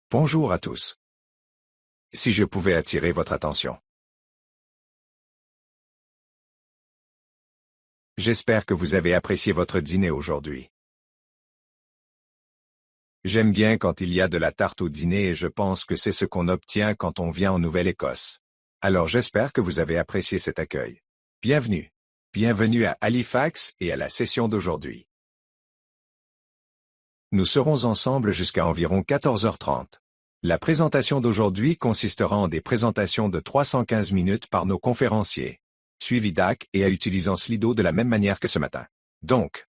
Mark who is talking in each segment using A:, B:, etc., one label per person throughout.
A: Bonjour à tous. Si je pouvais attirer votre attention. J'espère que vous avez apprécié votre dîner aujourd'hui. J'aime bien quand il y a de la tarte au dîner et je pense que c'est ce qu'on obtient quand on vient en Nouvelle-Écosse. Alors j'espère que vous avez apprécié cet accueil. Bienvenue. Bienvenue à Halifax et à la session d'aujourd'hui. Nous serons ensemble jusqu'à environ 14h30. La présentation d'aujourd'hui consistera en des présentations de 315 minutes par nos conférenciers, suivi d'AC et à utilisant Slido de la même manière que ce matin. Donc,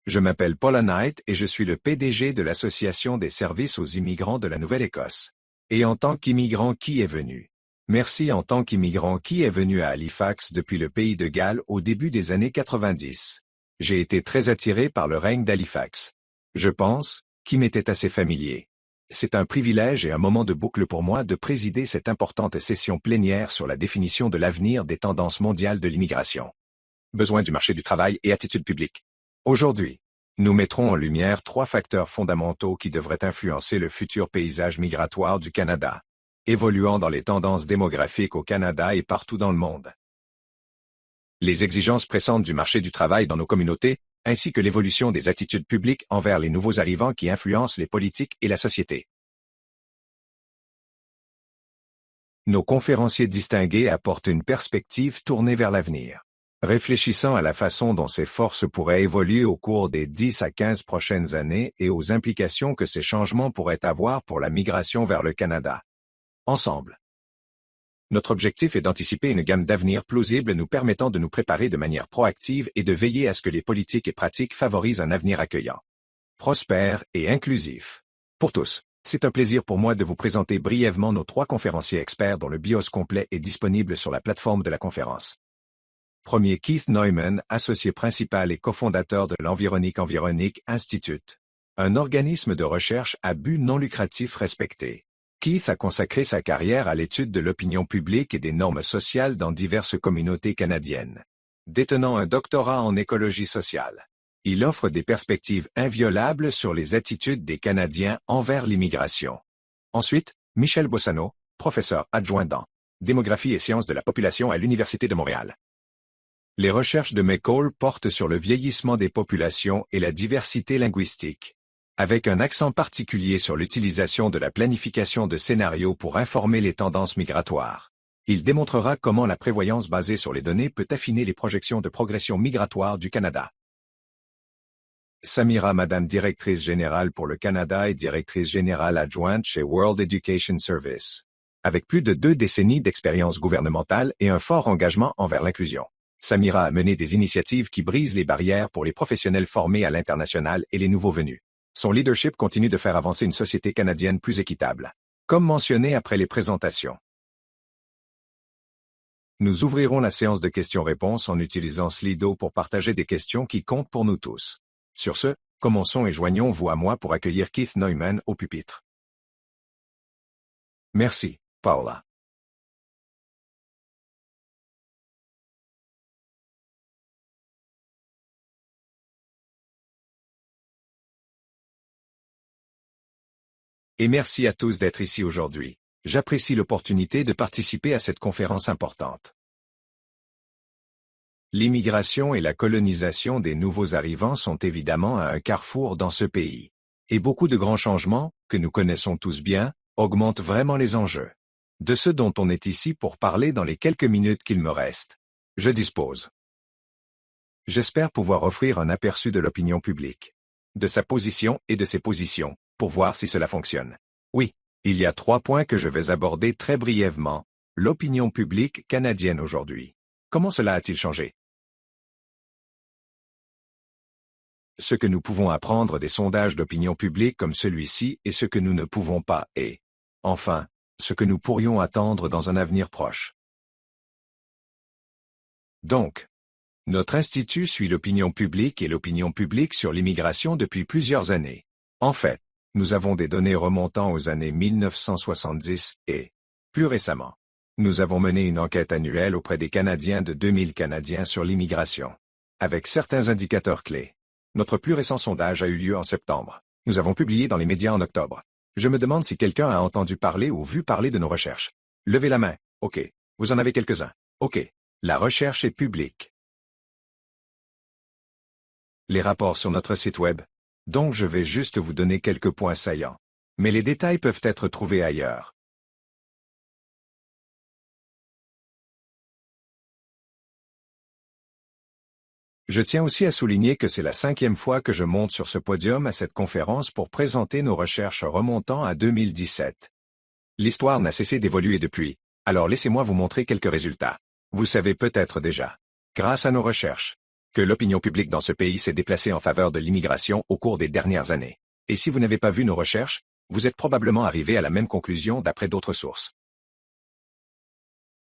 A: je m'appelle Paula Knight et je suis le PDG de l'Association des services aux immigrants de la Nouvelle-Écosse. Et en tant qu'immigrant qui est venu? Merci en tant qu'immigrant qui est venu à Halifax depuis le pays de Galles au début des années 90. J'ai été très attiré par le règne d'Halifax. Je pense, qui m'était assez familier. C'est un privilège et un moment de boucle pour moi de présider cette importante session plénière sur la définition de l'avenir des tendances mondiales de l'immigration. Besoin du marché du travail et attitude publique. Aujourd'hui, nous mettrons en lumière 3 facteurs fondamentaux qui devraient influencer le futur paysage migratoire du Canada, évoluant dans les tendances démographiques au Canada et partout dans le monde. Les exigences pressantes du marché du travail dans nos communautés, ainsi que l'évolution des attitudes publiques envers les nouveaux arrivants qui influencent les politiques et la société. Nos conférenciers distingués apportent une perspective tournée vers l'avenir, réfléchissant à la façon dont ces forces pourraient évoluer au cours des 10 à 15 prochaines années et aux implications que ces changements pourraient avoir pour la migration vers le Canada. Ensemble, notre objectif est d'anticiper une gamme d'avenirs plausibles nous permettant de nous préparer de manière proactive et de veiller à ce que les politiques et pratiques favorisent un avenir accueillant, prospère et inclusif. Pour tous, c'est un plaisir pour moi de vous présenter brièvement nos 3 conférenciers experts dont le bios complet est disponible sur la plateforme de la conférence. Premier, Keith Neumann, associé principal et cofondateur de l'Environic Institute, un organisme de recherche à but non lucratif respecté. Keith a consacré sa carrière à l'étude de l'opinion publique et des normes sociales dans diverses communautés canadiennes. Détenant un doctorat en écologie sociale, il offre des perspectives inviolables sur les attitudes des Canadiens envers l'immigration. Ensuite, Michel Bossano, professeur adjoint dans démographie et sciences de la population à l'Université de Montréal. Les recherches de McCall portent sur le vieillissement des populations et la diversité linguistique, avec un accent particulier sur l'utilisation de la planification de scénarios pour informer les tendances migratoires. Il démontrera comment la prévoyance basée sur les données peut affiner les projections de progression migratoire du Canada. Samira, Madame directrice générale pour le Canada et directrice générale adjointe chez World Education Service, avec plus de 2 décennies d'expérience gouvernementale et un fort engagement envers l'inclusion. Samira a mené des initiatives qui brisent les barrières pour les professionnels formés à l'international et les nouveaux venus. Son leadership continue de faire avancer une société canadienne plus équitable. Comme mentionné après les présentations, nous ouvrirons la séance de questions-réponses en utilisant Slido pour partager des questions qui comptent pour nous tous. Sur ce, commençons et joignons-vous à moi pour accueillir Keith Neumann au pupitre. Merci, Paula. Et merci à tous d'être ici aujourd'hui. J'apprécie l'opportunité de participer à cette conférence importante. L'immigration et la colonisation des nouveaux arrivants sont évidemment à un carrefour dans ce pays. Et beaucoup de grands changements, que nous connaissons tous bien, augmentent vraiment les enjeux. De ce dont on est ici pour parler dans les quelques minutes qu'il me reste. Je dispose. J'espère pouvoir offrir un aperçu de l'opinion publique, de sa position et de ses positions, pour voir si cela fonctionne. Oui, il y a 3 points que je vais aborder très brièvement. L'opinion publique canadienne aujourd'hui. Comment cela a-t-il changé? Ce que nous pouvons apprendre des sondages d'opinion publique comme celui-ci et ce que nous ne pouvons pas et, enfin, ce que nous pourrions attendre dans un avenir proche. Donc, notre institut suit l'opinion publique et l'opinion publique sur l'immigration depuis plusieurs années. En fait, nous avons des données remontant aux années 1970 et, plus récemment, nous avons mené une enquête annuelle auprès des Canadiens de 2000 Canadiens sur l'immigration, avec certains indicateurs clés. Notre plus récent sondage a eu lieu en septembre. Nous avons publié dans les médias en octobre. Je me demande si quelqu'un a entendu parler ou vu parler de nos recherches. Levez la main. OK. Vous en avez quelques-uns. OK. La recherche est publique. Les rapports sur notre site web. Donc je vais juste vous donner quelques points saillants. Mais les détails peuvent être trouvés ailleurs. Je tiens aussi à souligner que c'est la 5e fois que je monte sur ce podium à cette conférence pour présenter nos recherches remontant à 2017. L'histoire n'a cessé d'évoluer depuis, alors laissez-moi vous montrer quelques résultats. Vous savez peut-être déjà, grâce à nos recherches, que l'opinion publique dans ce pays s'est déplacée en faveur de l'immigration au cours des dernières années. Et si vous n'avez pas vu nos recherches, vous êtes probablement arrivé à la même conclusion d'après d'autres sources.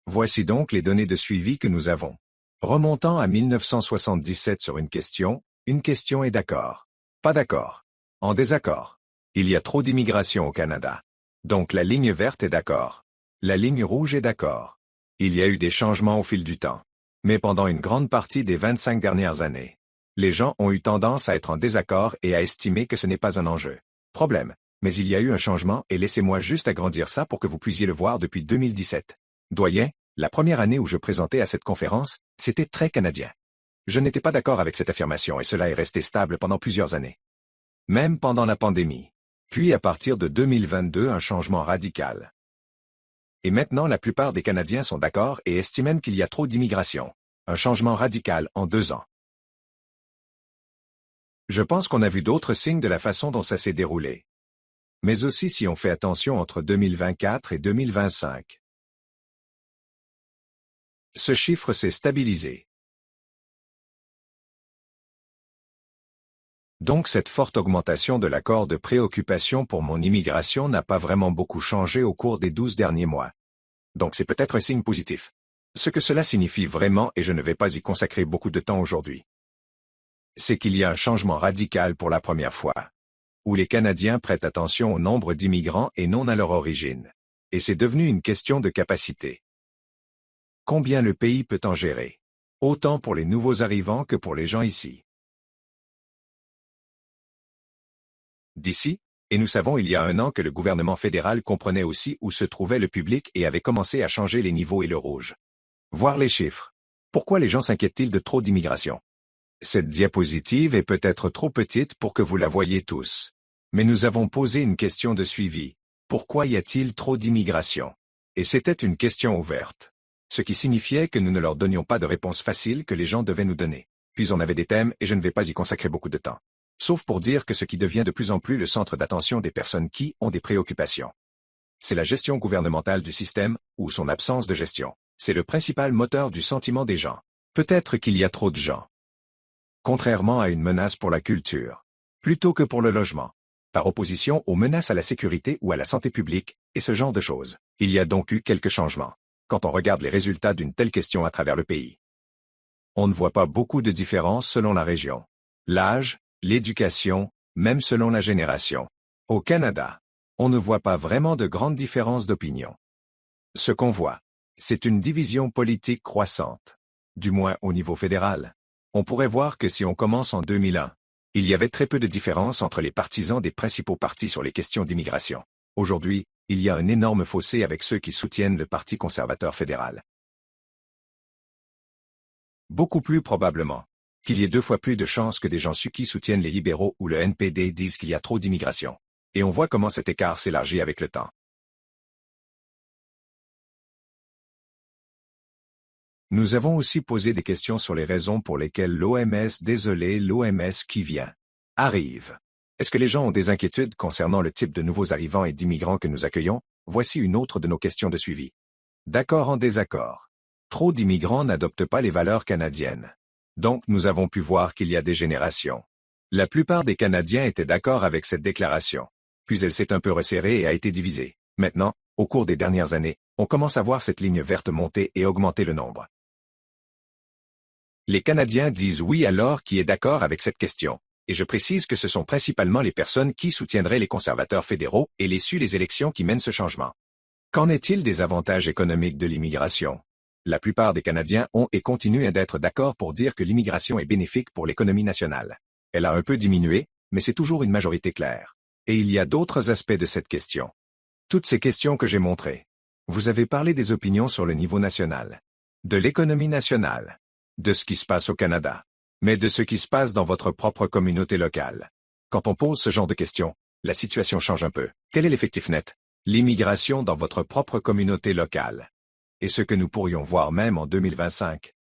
A: Voici donc les données de suivi que nous avons. Remontant à 1977 sur une question est d'accord. Pas d'accord. En désaccord. Il y a trop d'immigration au Canada. Donc la ligne verte est d'accord. La ligne rouge est d'accord. Il y a eu des changements au fil du temps. Mais pendant une grande partie des 25 dernières années, les gens ont eu tendance à être en désaccord et à estimer que ce n'est pas un enjeu. Problème. Mais il y a eu un changement et laissez-moi juste agrandir ça pour que vous puissiez le voir depuis 2017. Doyen, la première année où je présentais à cette conférence, c'était très canadien. Je n'étais pas d'accord avec cette affirmation et cela est resté stable pendant plusieurs années. Même pendant la pandémie. Puis à partir de 2022, un changement radical. Et maintenant la plupart des Canadiens sont d'accord et estiment qu'il y a trop d'immigration. Un changement radical en 2 ans. Je pense qu'on a vu d'autres signes de la façon dont ça s'est déroulé. Mais aussi si on fait attention entre 2024 et 2025. Ce chiffre s'est stabilisé. Donc cette forte augmentation de l'accord de préoccupation pour mon immigration n'a pas vraiment beaucoup changé au cours des 12 derniers mois. Donc c'est peut-être un signe positif. Ce que cela signifie vraiment, et je ne vais pas y consacrer beaucoup de temps aujourd'hui, c'est qu'il y a un changement radical pour la première fois, où les Canadiens prêtent attention au nombre d'immigrants et non à leur origine. Et c'est devenu une question de capacité. Combien le pays peut en gérer? Autant pour les nouveaux arrivants que pour les gens ici. D'ici, et nous savons il y a 1 an que le gouvernement fédéral comprenait aussi où se trouvait le public et avait commencé à changer les niveaux et le rouge. Voir les chiffres. Pourquoi les gens s'inquiètent-ils de trop d'immigration? Cette diapositive est peut-être trop petite pour que vous la voyiez tous. Mais nous avons posé une question de suivi. Pourquoi y a-t-il trop d'immigration? Et c'était une question ouverte. Ce qui signifiait que nous ne leur donnions pas de réponse facile que les gens devaient nous donner. Puis on avait des thèmes et je ne vais pas y consacrer beaucoup de temps. Sauf pour dire que ce qui devient de plus en plus le centre d'attention des personnes qui ont des préoccupations. C'est la gestion gouvernementale du système, ou son absence de gestion. C'est le principal moteur du sentiment des gens. Peut-être qu'il y a trop de gens. Contrairement à une menace pour la culture. Plutôt que pour le logement. Par opposition aux menaces à la sécurité ou à la santé publique, et ce genre de choses. Il y a donc eu quelques changements. Quand on regarde les résultats d'une telle question à travers le pays. On ne voit pas beaucoup de différences selon la région. L'âge, l'éducation, même selon la génération. Au Canada, on ne voit pas vraiment de grandes différences d'opinion. Ce qu'on voit, c'est une division politique croissante. Du moins au niveau fédéral. On pourrait voir que si on commence en 2001, il y avait très peu de différence entre les partisans des principaux partis sur les questions d'immigration. Aujourd'hui, il y a un énorme fossé avec ceux qui soutiennent le Parti conservateur fédéral. Beaucoup plus probablement qu'il y ait 2 fois plus de chances que des gens qui soutiennent les libéraux ou le NPD disent qu'il y a trop d'immigration. Et on voit comment cet écart s'élargit avec le temps. Nous avons aussi posé des questions sur les raisons pour lesquelles l'OMS qui vient, arrive. Est-ce que les gens ont des inquiétudes concernant le type de nouveaux arrivants et d'immigrants que nous accueillons? Voici une autre de nos questions de suivi. D'accord en désaccord. Trop d'immigrants n'adoptent pas les valeurs canadiennes. Donc nous avons pu voir qu'il y a des générations. La plupart des Canadiens étaient d'accord avec cette déclaration. Puis elle s'est un peu resserrée et a été divisée. Maintenant, au cours des dernières années, on commence à voir cette ligne verte monter et augmenter le nombre. Les Canadiens disent oui alors qui est d'accord avec cette question. Et je précise que ce sont principalement les personnes qui soutiendraient les conservateurs fédéraux et les élections qui mènent ce changement. Qu'en est-il des avantages économiques de l'immigration? La plupart des Canadiens ont et continuent d'être d'accord pour dire que l'immigration est bénéfique pour l'économie nationale. Elle a un peu diminué, mais c'est toujours une majorité claire. Et il y a d'autres aspects de cette question. Toutes ces questions que j'ai montrées. Vous avez parlé des opinions sur le niveau national, de l'économie nationale, de ce qui se passe au Canada, mais de ce qui se passe dans votre propre communauté locale. Quand on pose ce genre de questions, la situation change un peu. Quel est l'effectif net? L'immigration dans votre propre communauté locale. Et ce que nous pourrions voir même en 2025.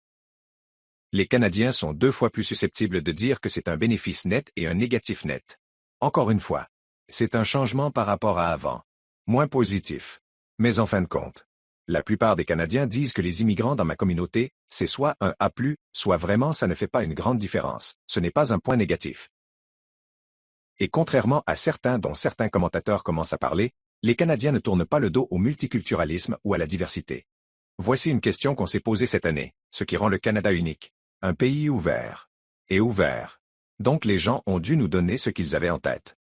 A: Les Canadiens sont 2 fois plus susceptibles de dire que c'est un bénéfice net et un négatif net. Encore une fois, c'est un changement par rapport à avant. Moins positif. Mais en fin de compte, la plupart des Canadiens disent que les immigrants dans ma communauté, c'est soit un A+, soit vraiment ça ne fait pas une grande différence. Ce n'est pas un point négatif. Et contrairement à certains dont certains commentateurs commencent à parler, les Canadiens ne tournent pas le dos au multiculturalisme ou à la diversité. Voici une question qu'on s'est posée cette année, ce qui rend le Canada unique. Un pays ouvert. Et ouvert. Donc les gens ont dû nous donner ce qu'ils avaient en tête.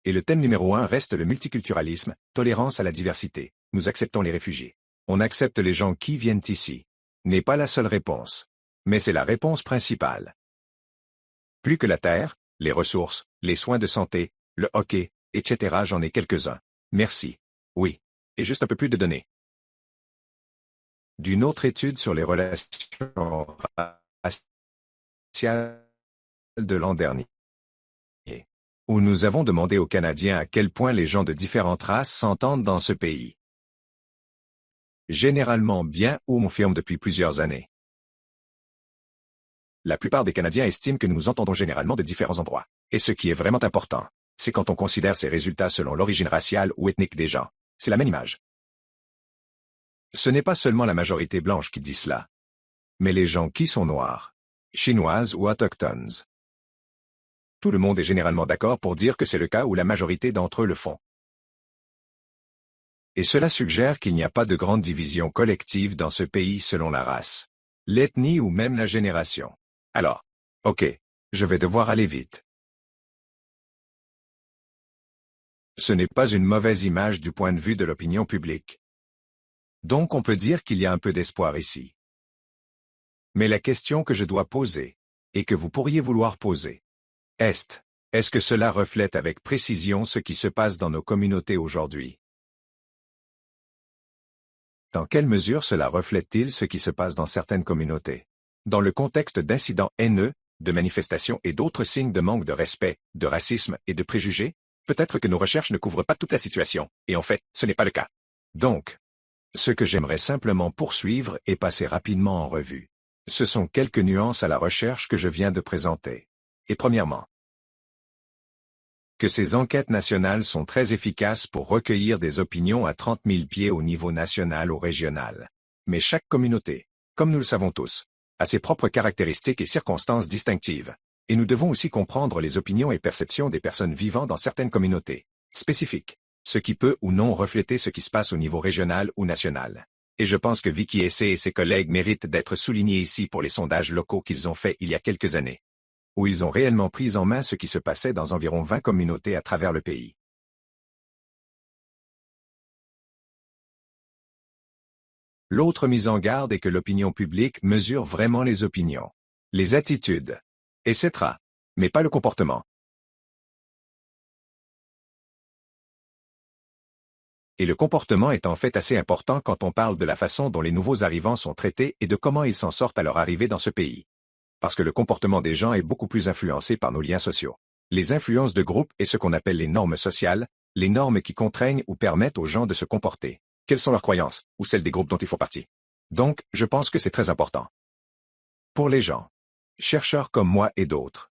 A: Et le thème numéro 1 reste le multiculturalisme, tolérance à la diversité. Nous acceptons les réfugiés. On accepte les gens qui viennent ici. N'est pas la seule réponse. Mais c'est la réponse principale. Plus que la terre, les ressources, les soins de santé, le hockey, etc. J'en ai quelques-uns. Merci. Oui. Et juste un peu plus de données. D'une autre étude sur les relations raciales de l'an dernier, où nous avons demandé aux Canadiens à quel point les gens de différentes races s'entendent dans ce pays. Généralement bien ou confirment depuis plusieurs années. La plupart des Canadiens estiment que nous nous entendons généralement de différents endroits. Et ce qui est vraiment important, c'est quand on considère ces résultats selon l'origine raciale ou ethnique des gens. C'est la même image. Ce n'est pas seulement la majorité blanche qui dit cela, mais les gens qui sont noirs, chinoises ou autochtones. Tout le monde est généralement d'accord pour dire que c'est le cas où la majorité d'entre eux le font. Et cela suggère qu'il n'y a pas de grande division collective dans ce pays selon la race, l'ethnie ou même la génération. Alors, ok, je vais devoir aller vite. Ce n'est pas une mauvaise image du point de vue de l'opinion publique. Donc on peut dire qu'il y a un peu d'espoir ici. Mais la question que je dois poser, et que vous pourriez vouloir poser, est-ce que cela reflète avec précision ce qui se passe dans nos communautés aujourd'hui? Dans quelle mesure cela reflète-t-il ce qui se passe dans certaines communautés? Dans le contexte d'incidents haineux, de manifestations et d'autres signes de manque de respect, de racisme et de préjugés, peut-être que nos recherches ne couvrent pas toute la situation, et en fait, ce n'est pas le cas. Donc, ce que j'aimerais simplement poursuivre et passer rapidement en revue, ce sont quelques nuances à la recherche que je viens de présenter. Et premièrement, que ces enquêtes nationales sont très efficaces pour recueillir des opinions à 30 000 pieds au niveau national ou régional. Mais chaque communauté, comme nous le savons tous, a ses propres caractéristiques et circonstances distinctives. Et nous devons aussi comprendre les opinions et perceptions des personnes vivant dans certaines communautés spécifiques, ce qui peut ou non refléter ce qui se passe au niveau régional ou national. Et je pense que Vicky Essay et ses collègues méritent d'être soulignés ici pour les sondages locaux qu'ils ont faits il y a quelques années, où ils ont réellement pris en main ce qui se passait dans environ 20 communautés à travers le pays. L'autre mise en garde est que l'opinion publique mesure vraiment les opinions, les attitudes, etc., mais pas le comportement. Et le comportement est en fait assez important quand on parle de la façon dont les nouveaux arrivants sont traités et de comment ils s'en sortent à leur arrivée dans ce pays. Parce que le comportement des gens est beaucoup plus influencé par nos liens sociaux. Les influences de groupe et ce qu'on appelle les normes sociales, les normes qui contraignent ou permettent aux gens de se comporter. Quelles sont leurs croyances, ou celles des groupes dont ils font partie. Donc, je pense que c'est très important. Pour les gens, chercheurs comme moi et d'autres,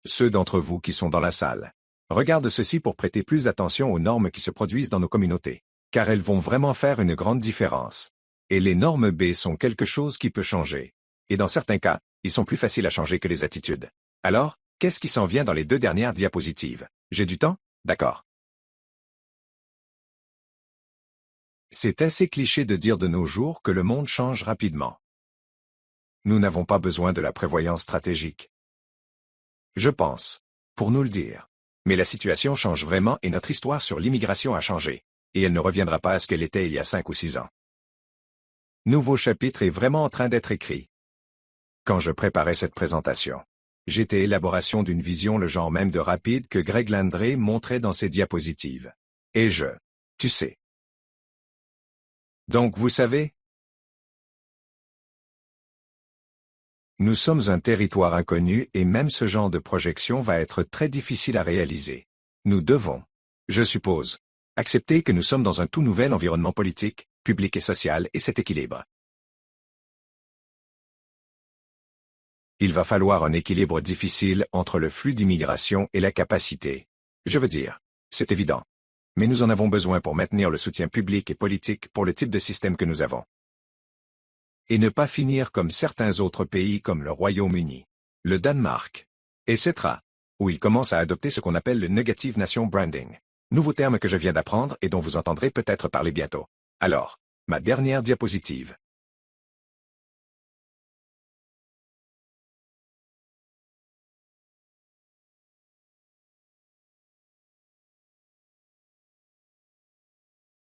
A: ceux d'entre vous qui sont dans la salle, regardent ceci pour prêter plus d'attention aux normes qui se produisent dans nos communautés, car elles vont vraiment faire une grande différence. Et les normes B sont quelque chose qui peut changer. Et dans certains cas, ils sont plus faciles à changer que les attitudes. Alors, qu'est-ce qui s'en vient dans les 2 dernières diapositives? J'ai du temps? D'accord. C'est assez cliché de dire de nos jours que le monde change rapidement. Nous n'avons pas besoin de la prévoyance stratégique. Je pense, pour nous le dire. Mais la situation change vraiment et notre histoire sur l'immigration a changé. Et elle ne reviendra pas à ce qu'elle était il y a 5 ou 6 ans. Nouveau chapitre est vraiment en train d'être écrit. Quand je préparais cette présentation, J'étais élaboration d'une vision le genre même de rapide que Greg Landry montrait dans ses diapositives. Et tu sais. Donc vous savez, nous sommes un territoire inconnu et même ce genre de projection va être très difficile à réaliser. Nous devons, je suppose, accepter que nous sommes dans un tout nouvel environnement politique, public et social et cet équilibre. Il va falloir un équilibre difficile entre le flux d'immigration et la capacité. Je veux dire, c'est évident. Mais nous en avons besoin pour maintenir le soutien public et politique pour le type de système que nous avons. Et ne pas finir comme certains autres pays comme le Royaume-Uni, le Danemark, etc., où ils commencent à adopter ce qu'on appelle le Negative Nation Branding. Nouveau terme que je viens d'apprendre et dont vous entendrez peut-être parler bientôt. Alors, ma dernière diapositive.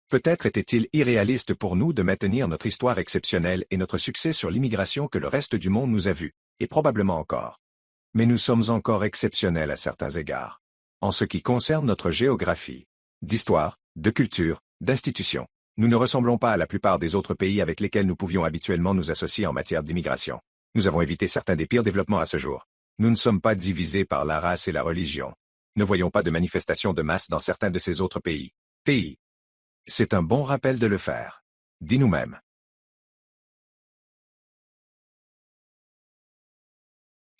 A: Peut-être était-il irréaliste pour nous de maintenir notre histoire exceptionnelle et notre succès sur l'immigration que le reste du monde nous a vus, et probablement encore. Mais nous sommes encore exceptionnels à certains égards. En ce qui concerne notre géographie, d'histoire, de culture, d'institutions, nous ne ressemblons pas à la plupart des autres pays avec lesquels nous pouvions habituellement nous associer en matière d'immigration. Nous avons évité certains des pires développements à ce jour. Nous ne sommes pas divisés par la race et la religion. Ne voyons pas de manifestations de masse dans certains de ces autres pays. C'est un bon rappel de le faire. Dis nous-mêmes.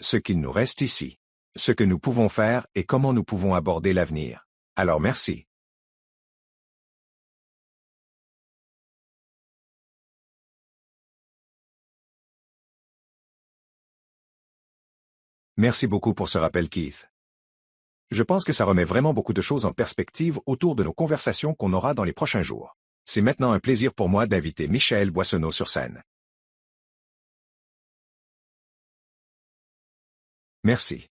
A: Ce qu'il nous reste ici. Ce que nous pouvons faire et comment nous pouvons aborder l'avenir. Alors merci. Merci beaucoup pour ce rappel, Keith. Je pense que ça remet vraiment beaucoup de choses en perspective autour de nos conversations qu'on aura dans les prochains jours. C'est maintenant un plaisir pour moi d'inviter Michael Boissonneau sur scène. Merci.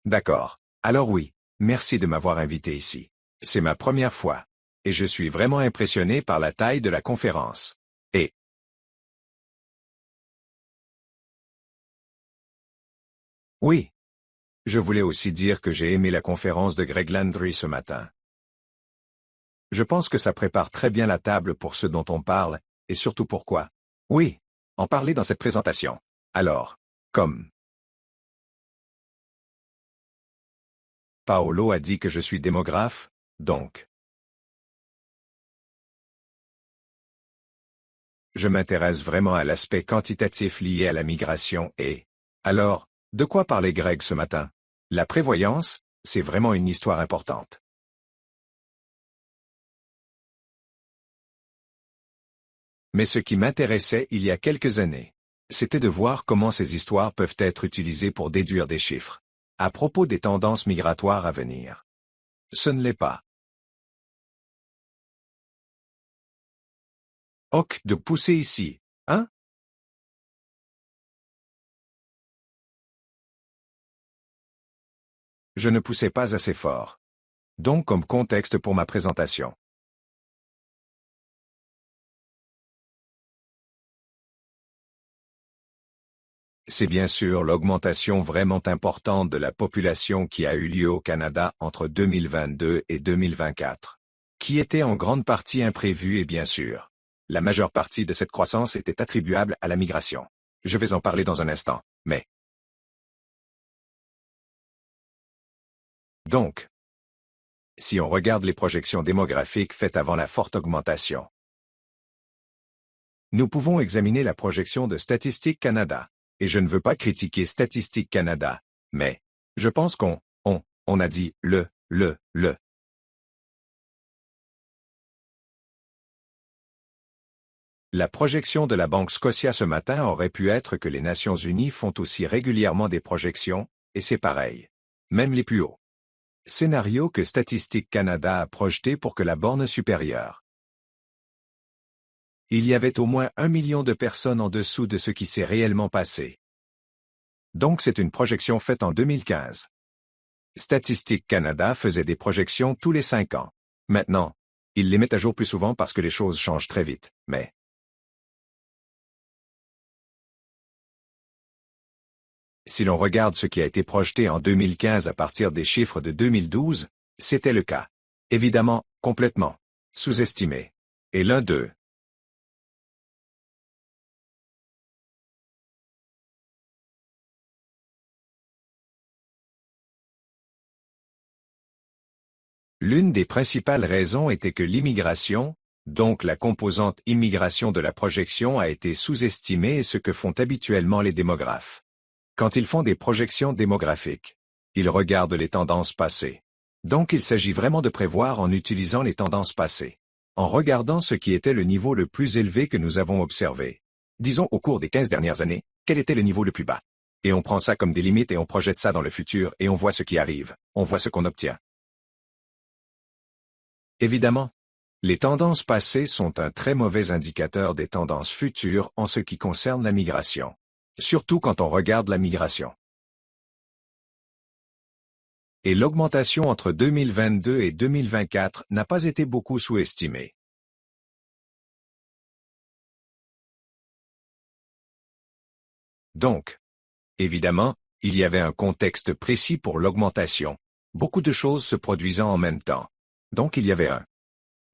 A: D'accord. Alors oui, merci de m'avoir invité ici. C'est ma première fois. Et je suis vraiment impressionné par la taille de la conférence. Et oui, je voulais aussi dire que j'ai aimé la conférence de Greg Landry ce matin. Je pense que ça prépare très bien la table pour ce dont on parle, et surtout pourquoi. Oui, en parler dans cette présentation. Alors, comme Paolo a dit que je suis démographe, donc je m'intéresse vraiment à l'aspect quantitatif lié à la migration et... Alors, de quoi parlait Greg ce matin? La prévoyance, c'est vraiment une histoire importante. Mais ce qui m'intéressait il y a quelques années, c'était de voir comment ces histoires peuvent être utilisées pour déduire des chiffres, à propos des tendances migratoires à venir. Ce ne l'est pas. Ok, de pousser ici, hein? Je ne poussais pas assez fort. Donc comme contexte pour ma présentation. C'est bien sûr l'augmentation vraiment importante de la population qui a eu lieu au Canada entre 2022 et 2024, qui était en grande partie imprévue et bien sûr, la majeure partie de cette croissance était attribuable à la migration. Je vais en parler dans un instant, mais... Donc, si on regarde les projections démographiques faites avant la forte augmentation, nous pouvons examiner la projection de Statistique Canada. Et je ne veux pas critiquer Statistique Canada, mais je pense on a dit le. La projection de la Banque Scotia ce matin aurait pu être que les Nations Unies font aussi régulièrement des projections, et c'est pareil. Même les plus hauts scénarios que Statistique Canada a projetés pour que la borne supérieure. Il y avait au moins 1 million de personnes en dessous de ce qui s'est réellement passé. Donc c'est une projection faite en 2015. Statistique Canada faisait des projections tous les 5 ans. Maintenant, ils les mettent à jour plus souvent parce que les choses changent très vite, mais si l'on regarde ce qui a été projeté en 2015 à partir des chiffres de 2012, c'était le cas. Évidemment, complètement sous-estimé. Et l'un d'eux. L'une des principales raisons était que l'immigration, donc la composante immigration de la projection, a été sous-estimée, et ce que font habituellement les démographes. Quand ils font des projections démographiques, ils regardent les tendances passées. Donc il s'agit vraiment de prévoir en utilisant les tendances passées. En regardant ce qui était le niveau le plus élevé que nous avons observé. Disons au cours des 15 dernières années, quel était le niveau le plus bas. Et on prend ça comme des limites et on projette ça dans le futur et on voit ce qui arrive, on voit ce qu'on obtient. Évidemment, les tendances passées sont un très mauvais indicateur des tendances futures en ce qui concerne la migration. Surtout quand on regarde la migration. Et l'augmentation entre 2022 et 2024 n'a pas été beaucoup sous-estimée. Donc, évidemment, il y avait un contexte précis pour l'augmentation, beaucoup de choses se produisant en même temps. Donc il y avait un.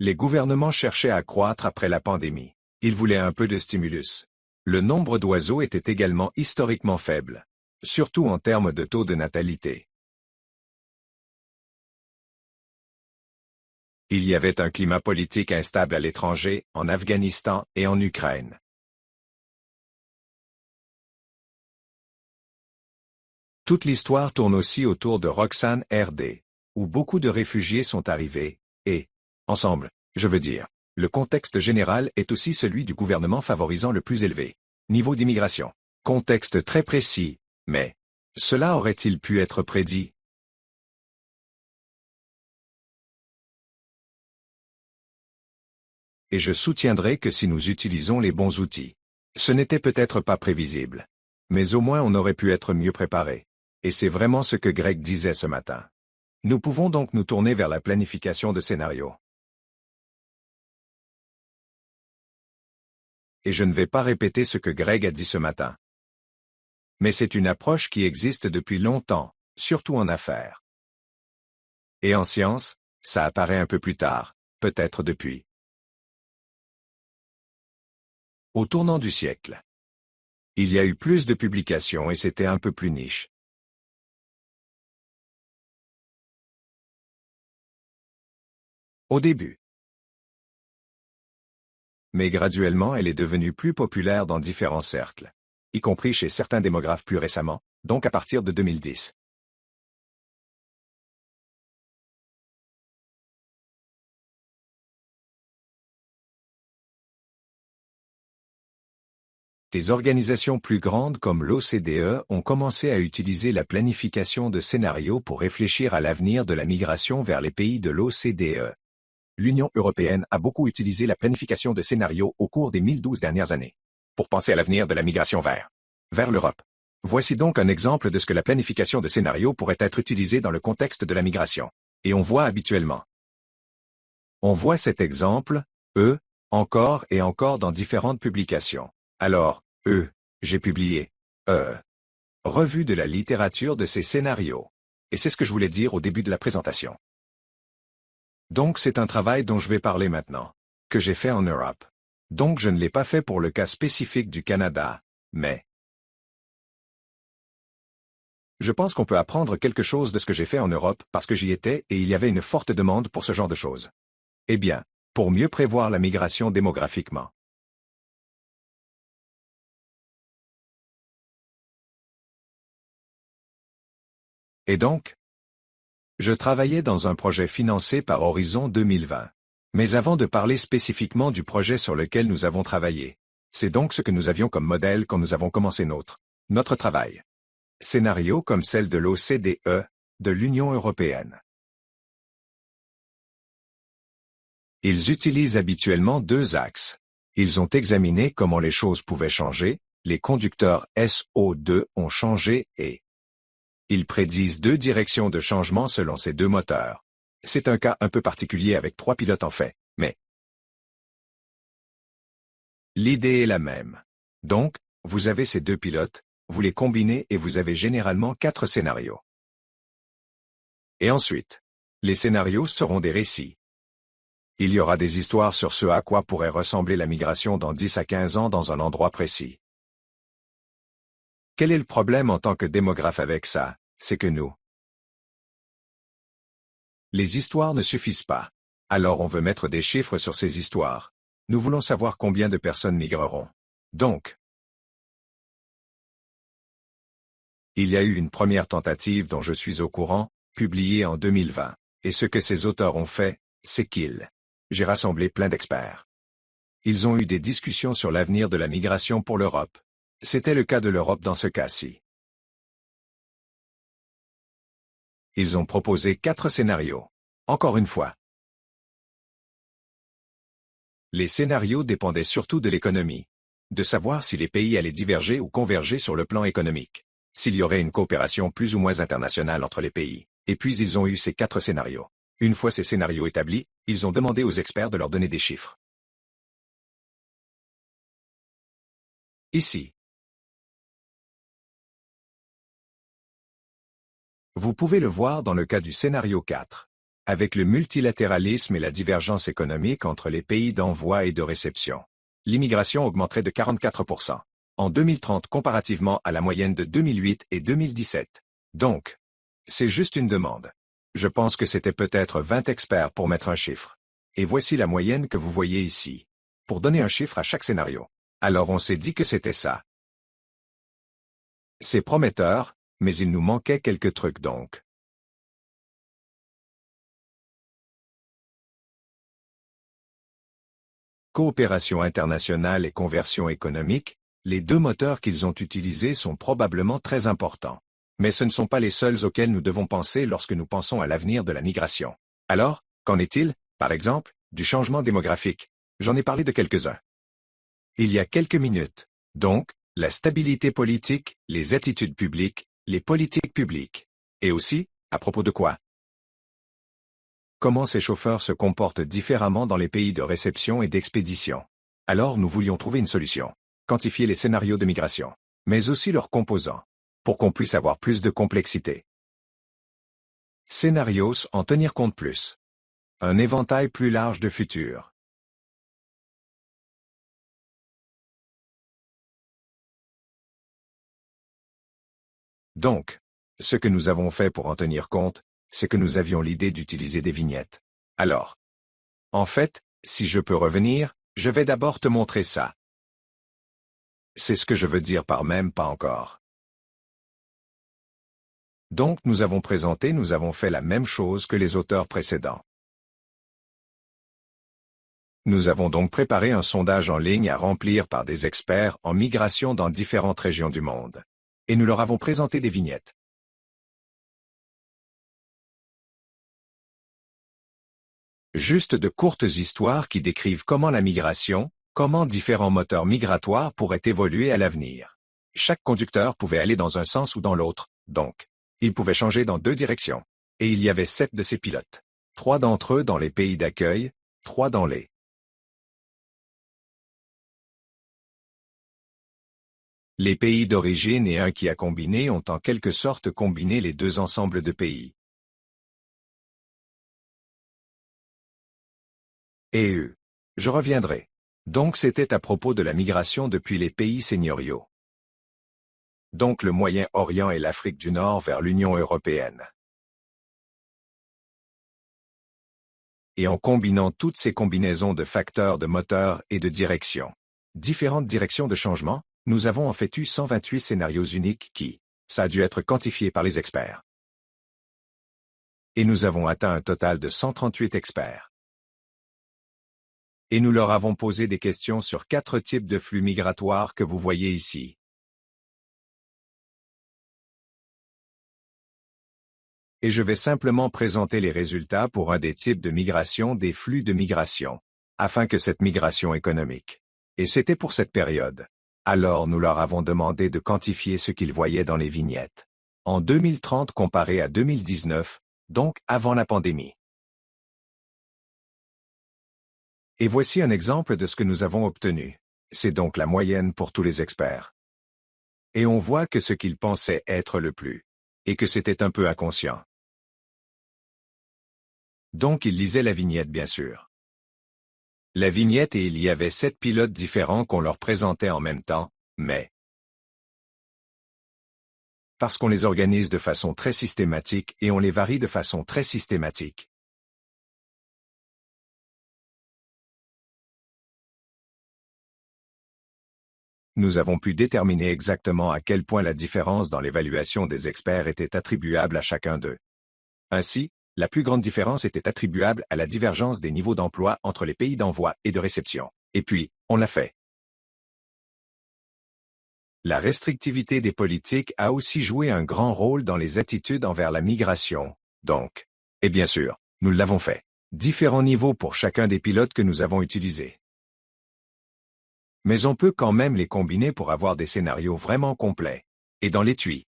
A: Les gouvernements cherchaient à croître après la pandémie. Ils voulaient un peu de stimulus. Le nombre d'oiseaux était également historiquement faible, surtout en termes de taux de natalité. Il y avait un climat politique instable à l'étranger, en Afghanistan et en Ukraine. Toute l'histoire tourne aussi autour de Roxane RD, où beaucoup de réfugiés sont arrivés, et, ensemble, je veux dire, le contexte général est aussi celui du gouvernement favorisant le plus élevé niveau d'immigration. Contexte très précis, mais cela aurait-il pu être prédit? Et je soutiendrai que si nous utilisons les bons outils, ce n'était peut-être pas prévisible. Mais au moins on aurait pu être mieux préparé. Et c'est vraiment ce que Greg disait ce matin. Nous pouvons donc nous tourner vers la planification de scénarios. Et je ne vais pas répéter ce que Greg a dit ce matin. Mais c'est une approche qui existe depuis longtemps, surtout en affaires. Et en sciences, ça apparaît un peu plus tard, peut-être depuis. Au tournant du siècle, il y a eu plus de publications et c'était un peu plus niche. Au début. Mais graduellement elle est devenue plus populaire dans différents cercles, y compris chez certains démographes plus récemment, donc à partir de 2010. Des organisations plus grandes comme l'OCDE ont commencé à utiliser la planification de scénarios pour réfléchir à l'avenir de la migration vers les pays de l'OCDE. L'Union européenne a beaucoup utilisé la planification de scénarios au cours des 1012 dernières années, pour penser à l'avenir de la migration vers l'Europe. Voici donc un exemple de ce que la planification de scénarios pourrait être utilisée dans le contexte de la migration. Et on voit habituellement. On voit cet exemple, encore et encore dans différentes publications. Alors, j'ai publié, revue de la littérature de ces scénarios. Et c'est ce que je voulais dire au début de la présentation. Donc c'est un travail dont je vais parler maintenant, que j'ai fait en Europe. Donc je ne l'ai pas fait pour le cas spécifique du Canada, mais je pense qu'on peut apprendre quelque chose de ce que j'ai fait en Europe parce que j'y étais et il y avait une forte demande pour ce genre de choses. Eh bien, pour mieux prévoir la migration démographiquement. Et donc, je travaillais dans un projet financé par Horizon 2020. Mais avant de parler spécifiquement du projet sur lequel nous avons travaillé, c'est donc ce que nous avions comme modèle quand nous avons commencé notre travail. Scénario comme celle de l'OCDE, de l'Union européenne. Ils utilisent habituellement deux axes. Ils ont examiné comment les choses pouvaient changer, les conducteurs SO2 ont changé et Ils prédisent 2 directions de changement selon ces 2 moteurs. C'est un cas un peu particulier avec 3 pilotes en fait, mais l'idée est la même. Donc, vous avez ces 2 pilotes, vous les combinez et vous avez généralement 4 scénarios. Et ensuite, les scénarios seront des récits. Il y aura des histoires sur ce à quoi pourrait ressembler la migration dans 10 à 15 ans dans un endroit précis. Quel est le problème en tant que démographe avec ça? C'est que les histoires ne suffisent pas. Alors on veut mettre des chiffres sur ces histoires. Nous voulons savoir combien de personnes migreront. Donc, il y a eu une première tentative dont je suis au courant, publiée en 2020. Et ce que ces auteurs ont fait, c'est j'ai rassemblé plein d'experts. Ils ont eu des discussions sur l'avenir de la migration pour l'Europe. C'était le cas de l'Europe dans ce cas-ci. Ils ont proposé 4 scénarios. Encore une fois. Les scénarios dépendaient surtout de l'économie. De savoir si les pays allaient diverger ou converger sur le plan économique. S'il y aurait une coopération plus ou moins internationale entre les pays. Et puis ils ont eu ces 4 scénarios. Une fois ces scénarios établis, ils ont demandé aux experts de leur donner des chiffres. Ici. Vous pouvez le voir dans le cas du scénario 4. Avec le multilatéralisme et la divergence économique entre les pays d'envoi et de réception. L'immigration augmenterait de 44% en 2030 comparativement à la moyenne de 2008 et 2017. Donc, c'est juste une demande. Je pense que c'était peut-être 20 experts pour mettre un chiffre. Et voici la moyenne que vous voyez ici. Pour donner un chiffre à chaque scénario. Alors on s'est dit que c'était ça. C'est prometteur, mais il nous manquait quelques trucs donc. Coopération internationale et conversion économique, les 2 moteurs qu'ils ont utilisés sont probablement très importants. Mais ce ne sont pas les seuls auxquels nous devons penser lorsque nous pensons à l'avenir de la migration. Alors, qu'en est-il, par exemple, du changement démographique? J'en ai parlé de quelques-uns. Il y a quelques minutes. Donc, la stabilité politique, les attitudes publiques, les politiques publiques. Et aussi, à propos de quoi? Comment ces chauffeurs se comportent différemment dans les pays de réception et d'expédition. Alors nous voulions trouver une solution. Quantifier les scénarios de migration, mais aussi leurs composants, pour qu'on puisse avoir plus de complexité. Scénarios en tenir compte plus. Un éventail plus large de futurs. Donc, ce que nous avons fait pour en tenir compte, c'est que nous avions l'idée d'utiliser des vignettes. Alors, en fait, si je peux revenir, je vais d'abord te montrer ça. C'est ce que je veux dire par même pas encore. Donc nous avons fait la même chose que les auteurs précédents. Nous avons donc préparé un sondage en ligne à remplir par des experts en migration dans différentes régions du monde. Et nous leur avons présenté des vignettes. Juste de courtes histoires qui décrivent comment la migration, comment différents moteurs migratoires pourraient évoluer à l'avenir. Chaque conducteur pouvait aller dans un sens ou dans l'autre, donc. Il pouvait changer dans 2 directions. Et il y avait 7 de ces pilotes. 3 d'entre eux dans les pays d'accueil, 3 dans les pays d'origine et un qui a combiné ont en quelque sorte combiné les 2 ensembles de pays. Et eux. Je reviendrai. Donc c'était à propos de la migration depuis les pays seigneuriaux. Donc le Moyen-Orient et l'Afrique du Nord vers l'Union européenne. Et en combinant toutes ces combinaisons de facteurs de moteur et de direction, différentes directions de changement, nous avons en fait eu 128 scénarios uniques qui, ça a dû être quantifié par les experts. Et nous avons atteint un total de 138 experts. Et nous leur avons posé des questions sur 4 types de flux migratoires que vous voyez ici. Et je vais simplement présenter les résultats pour un des types de migration des flux de migration, afin que cette migration économique. Et c'était pour cette période. Alors nous leur avons demandé de quantifier ce qu'ils voyaient dans les vignettes. en 2030 comparé à 2019, donc avant la pandémie. Et voici un exemple de ce que nous avons obtenu. C'est donc la moyenne pour tous les experts. Et on voit que ce qu'ils pensaient être le plus, et que c'était un peu inconscient. Donc ils lisaient la vignette bien sûr. La vignette et il y avait 7 pilotes différents qu'on leur présentait en même temps, mais parce qu'on les organise de façon très systématique et on les varie de façon très systématique. Nous avons pu déterminer exactement à quel point la différence dans l'évaluation des experts était attribuable à chacun d'eux. Ainsi, la plus grande différence était attribuable à la divergence des niveaux d'emploi entre les pays d'envoi et de réception. Et puis, on l'a fait. La restrictivité des politiques a aussi joué un grand rôle dans les attitudes envers la migration, donc. Et bien sûr, nous l'avons fait. Différents niveaux pour chacun des pilotes que nous avons utilisés. Mais on peut quand même les combiner pour avoir des scénarios vraiment complets. Et dans l'étui.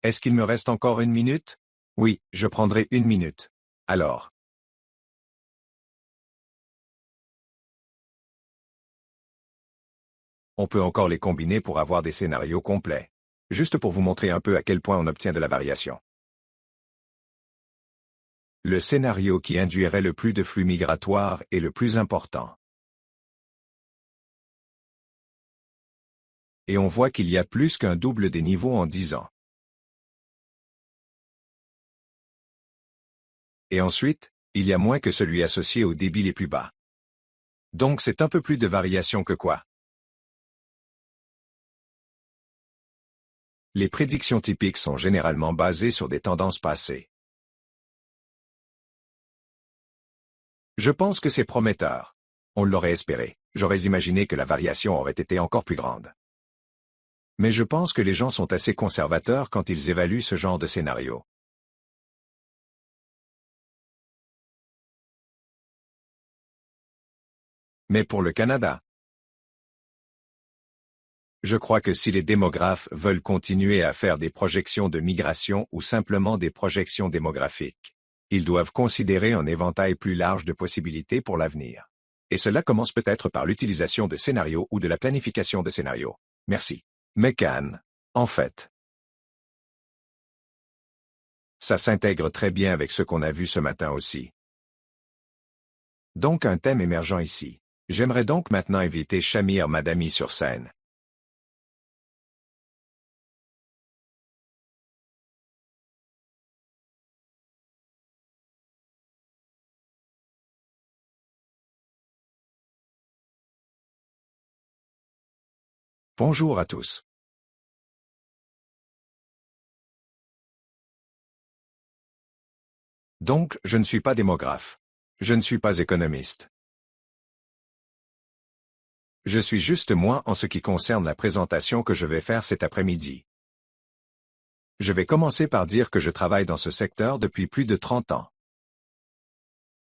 A: Est-ce qu'il me reste encore 1 minute? Oui, je prendrai 1 minute. Alors. On peut encore les combiner pour avoir des scénarios complets. Juste pour vous montrer un peu à quel point on obtient de la variation. Le scénario qui induirait le plus de flux migratoires est le plus important. Et on voit qu'il y a plus qu'un double des niveaux en 10 ans. Et ensuite, il y a moins que celui associé aux débits les plus bas. Donc c'est un peu plus de variation que quoi? Les prédictions typiques sont généralement basées sur des tendances passées. Je pense que c'est prometteur. On l'aurait espéré. J'aurais imaginé que la variation aurait été encore plus grande. Mais je pense que les gens sont assez conservateurs quand ils évaluent ce genre de scénario. Mais pour le Canada, je crois que si les démographes veulent continuer à faire des projections de migration ou simplement des projections démographiques, ils doivent considérer un éventail plus large de possibilités pour l'avenir. Et cela commence peut-être par l'utilisation de scénarios ou de la planification de scénarios. Merci. McCann. En fait, ça s'intègre très bien avec ce qu'on a vu ce matin aussi. Donc un thème émergent ici. J'aimerais donc maintenant inviter Shamir Madami sur scène. Bonjour à tous. Donc, je ne suis pas démographe. Je ne suis pas économiste. Je suis juste moi en ce qui concerne la présentation que je vais faire cet après-midi. Je vais commencer par dire que je travaille dans ce secteur depuis plus de 30 ans.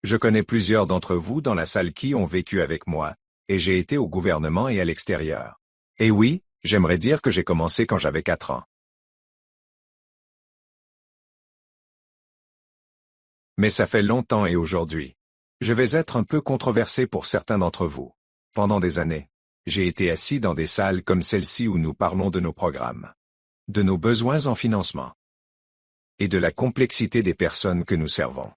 A: Je connais plusieurs d'entre vous dans la salle qui ont vécu avec moi, et j'ai été au gouvernement et à l'extérieur. Et oui, j'aimerais dire que j'ai commencé quand j'avais 4 ans. Mais ça fait longtemps et aujourd'hui. Je vais être un peu controversé pour certains d'entre vous. Pendant des années, j'ai été assis dans des salles comme celle-ci où nous parlons de nos programmes, de nos besoins en financement et de la complexité des personnes que nous servons.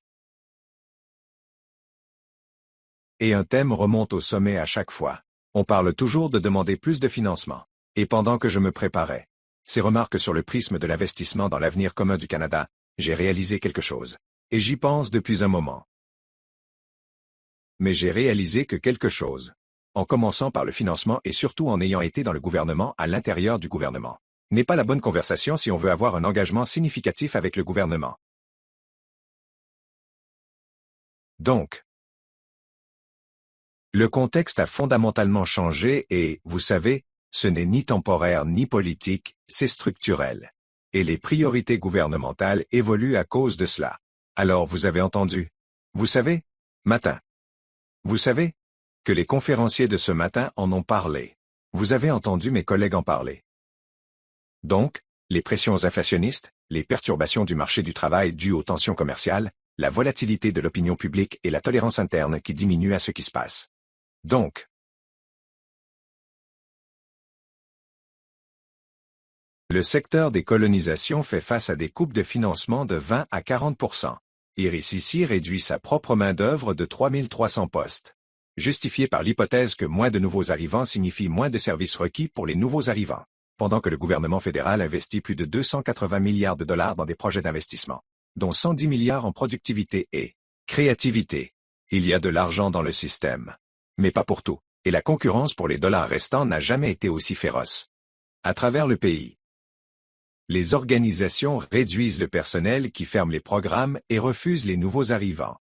A: Et un thème remonte au sommet à chaque fois. On parle toujours de demander plus de financement. Et pendant que je me préparais, ces remarques sur le prisme de l'investissement dans l'avenir commun du Canada, j'ai réalisé quelque chose. Et j'y pense depuis un moment. Mais j'ai réalisé que quelque chose, en commençant par le financement et surtout en ayant été dans le gouvernement à l'intérieur du gouvernement, n'est pas la bonne conversation si on veut avoir un engagement significatif avec le gouvernement. Donc, le contexte a fondamentalement changé et, vous savez, ce n'est ni temporaire ni politique, c'est structurel. Et les priorités gouvernementales évoluent à cause de cela. Alors vous avez entendu. Vous savez, matin. Vous savez, que les conférenciers de ce matin en ont parlé. Vous avez entendu mes collègues en parler. Donc, Les pressions inflationnistes, les perturbations du marché du travail dues aux tensions commerciales, la volatilité de l'opinion publique et la tolérance interne qui diminue à ce qui se passe. Donc, le secteur des colonisations fait face à des coupes de financement de 20 à 40%. IRIS réduit sa propre main-d'œuvre de 3300 postes, justifié par l'hypothèse que moins de nouveaux arrivants signifie moins de services requis pour les nouveaux arrivants, pendant que le gouvernement fédéral investit plus de 280 milliards de dollars dans des projets d'investissement, dont 110 milliards en productivité et créativité. Il y a de l'argent dans le système. Mais pas pour tout, et la concurrence pour les dollars restants n'a jamais été aussi féroce. À travers le pays, les organisations réduisent le personnel qui ferme les programmes et refusent les nouveaux arrivants,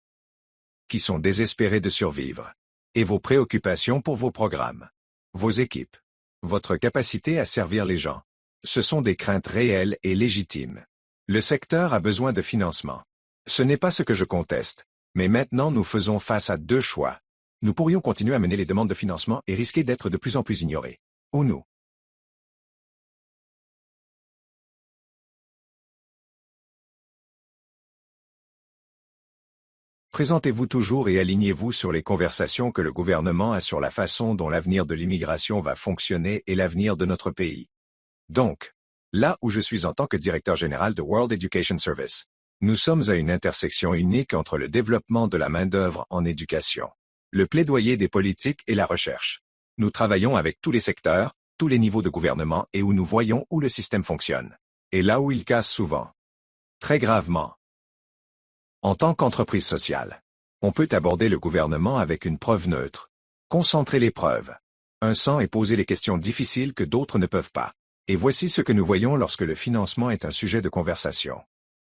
A: qui sont désespérés de survivre. Et vos préoccupations pour vos programmes, vos équipes, votre capacité à servir les gens. Ce sont des craintes réelles et légitimes. Le secteur a besoin de financement. Ce n'est pas ce que je conteste, mais maintenant nous faisons face à deux choix. Nous pourrions continuer à mener les demandes de financement et risquer d'être de plus en plus ignorés. Ou nous présentez-vous toujours et alignez-vous sur les conversations que le gouvernement a sur la façon dont l'avenir de l'immigration va fonctionner et l'avenir de notre pays. Donc, là où je suis en tant que directeur général de World Education Service, nous sommes à une intersection unique entre le développement de la main-d'œuvre en éducation, le plaidoyer des politiques et la recherche. Nous travaillons avec tous les secteurs, tous les niveaux de gouvernement et où nous voyons où le système fonctionne. Et là où il casse souvent. Très gravement. En tant qu'entreprise sociale, on peut aborder le gouvernement avec une preuve neutre. Concentrer les preuves. Un sens et poser les questions difficiles que d'autres ne peuvent pas. Et voici ce que nous voyons lorsque le financement est un sujet de conversation.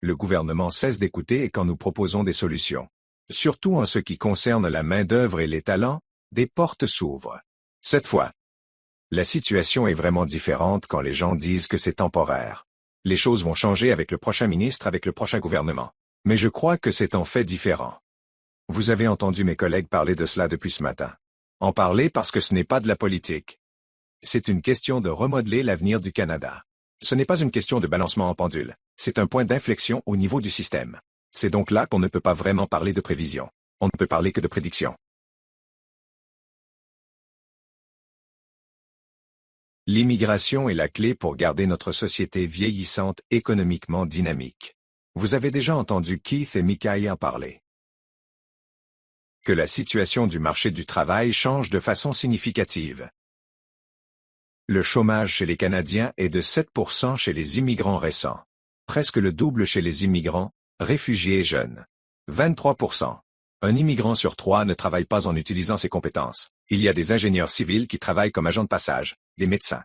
A: Le gouvernement cesse d'écouter et quand nous proposons des solutions, surtout en ce qui concerne la main-d'œuvre et les talents, des portes s'ouvrent. Cette fois, la situation est vraiment différente quand les gens disent que c'est temporaire. Les choses vont changer avec le prochain ministre, avec le prochain gouvernement. Mais je crois que c'est en fait différent. Vous avez entendu mes collègues parler de cela depuis ce matin. En parler parce que ce n'est pas de la politique. C'est une question de remodeler l'avenir du Canada. Ce n'est pas une question de balancement en pendule, c'est un point d'inflexion au niveau du système. C'est donc là qu'on ne peut pas vraiment parler de prévision. On ne peut parler que de prédiction. L'immigration est la clé pour garder notre société vieillissante économiquement dynamique. Vous avez déjà entendu Keith et Mickey en parler. Que la situation du marché du travail change de façon significative. Le chômage chez les Canadiens est de 7% chez les immigrants récents. Presque le double chez les immigrants, réfugiés et jeunes. 23%. Un immigrant sur 3 ne travaille pas en utilisant ses compétences. Il y a des ingénieurs civils qui travaillent comme agents de passage, des médecins.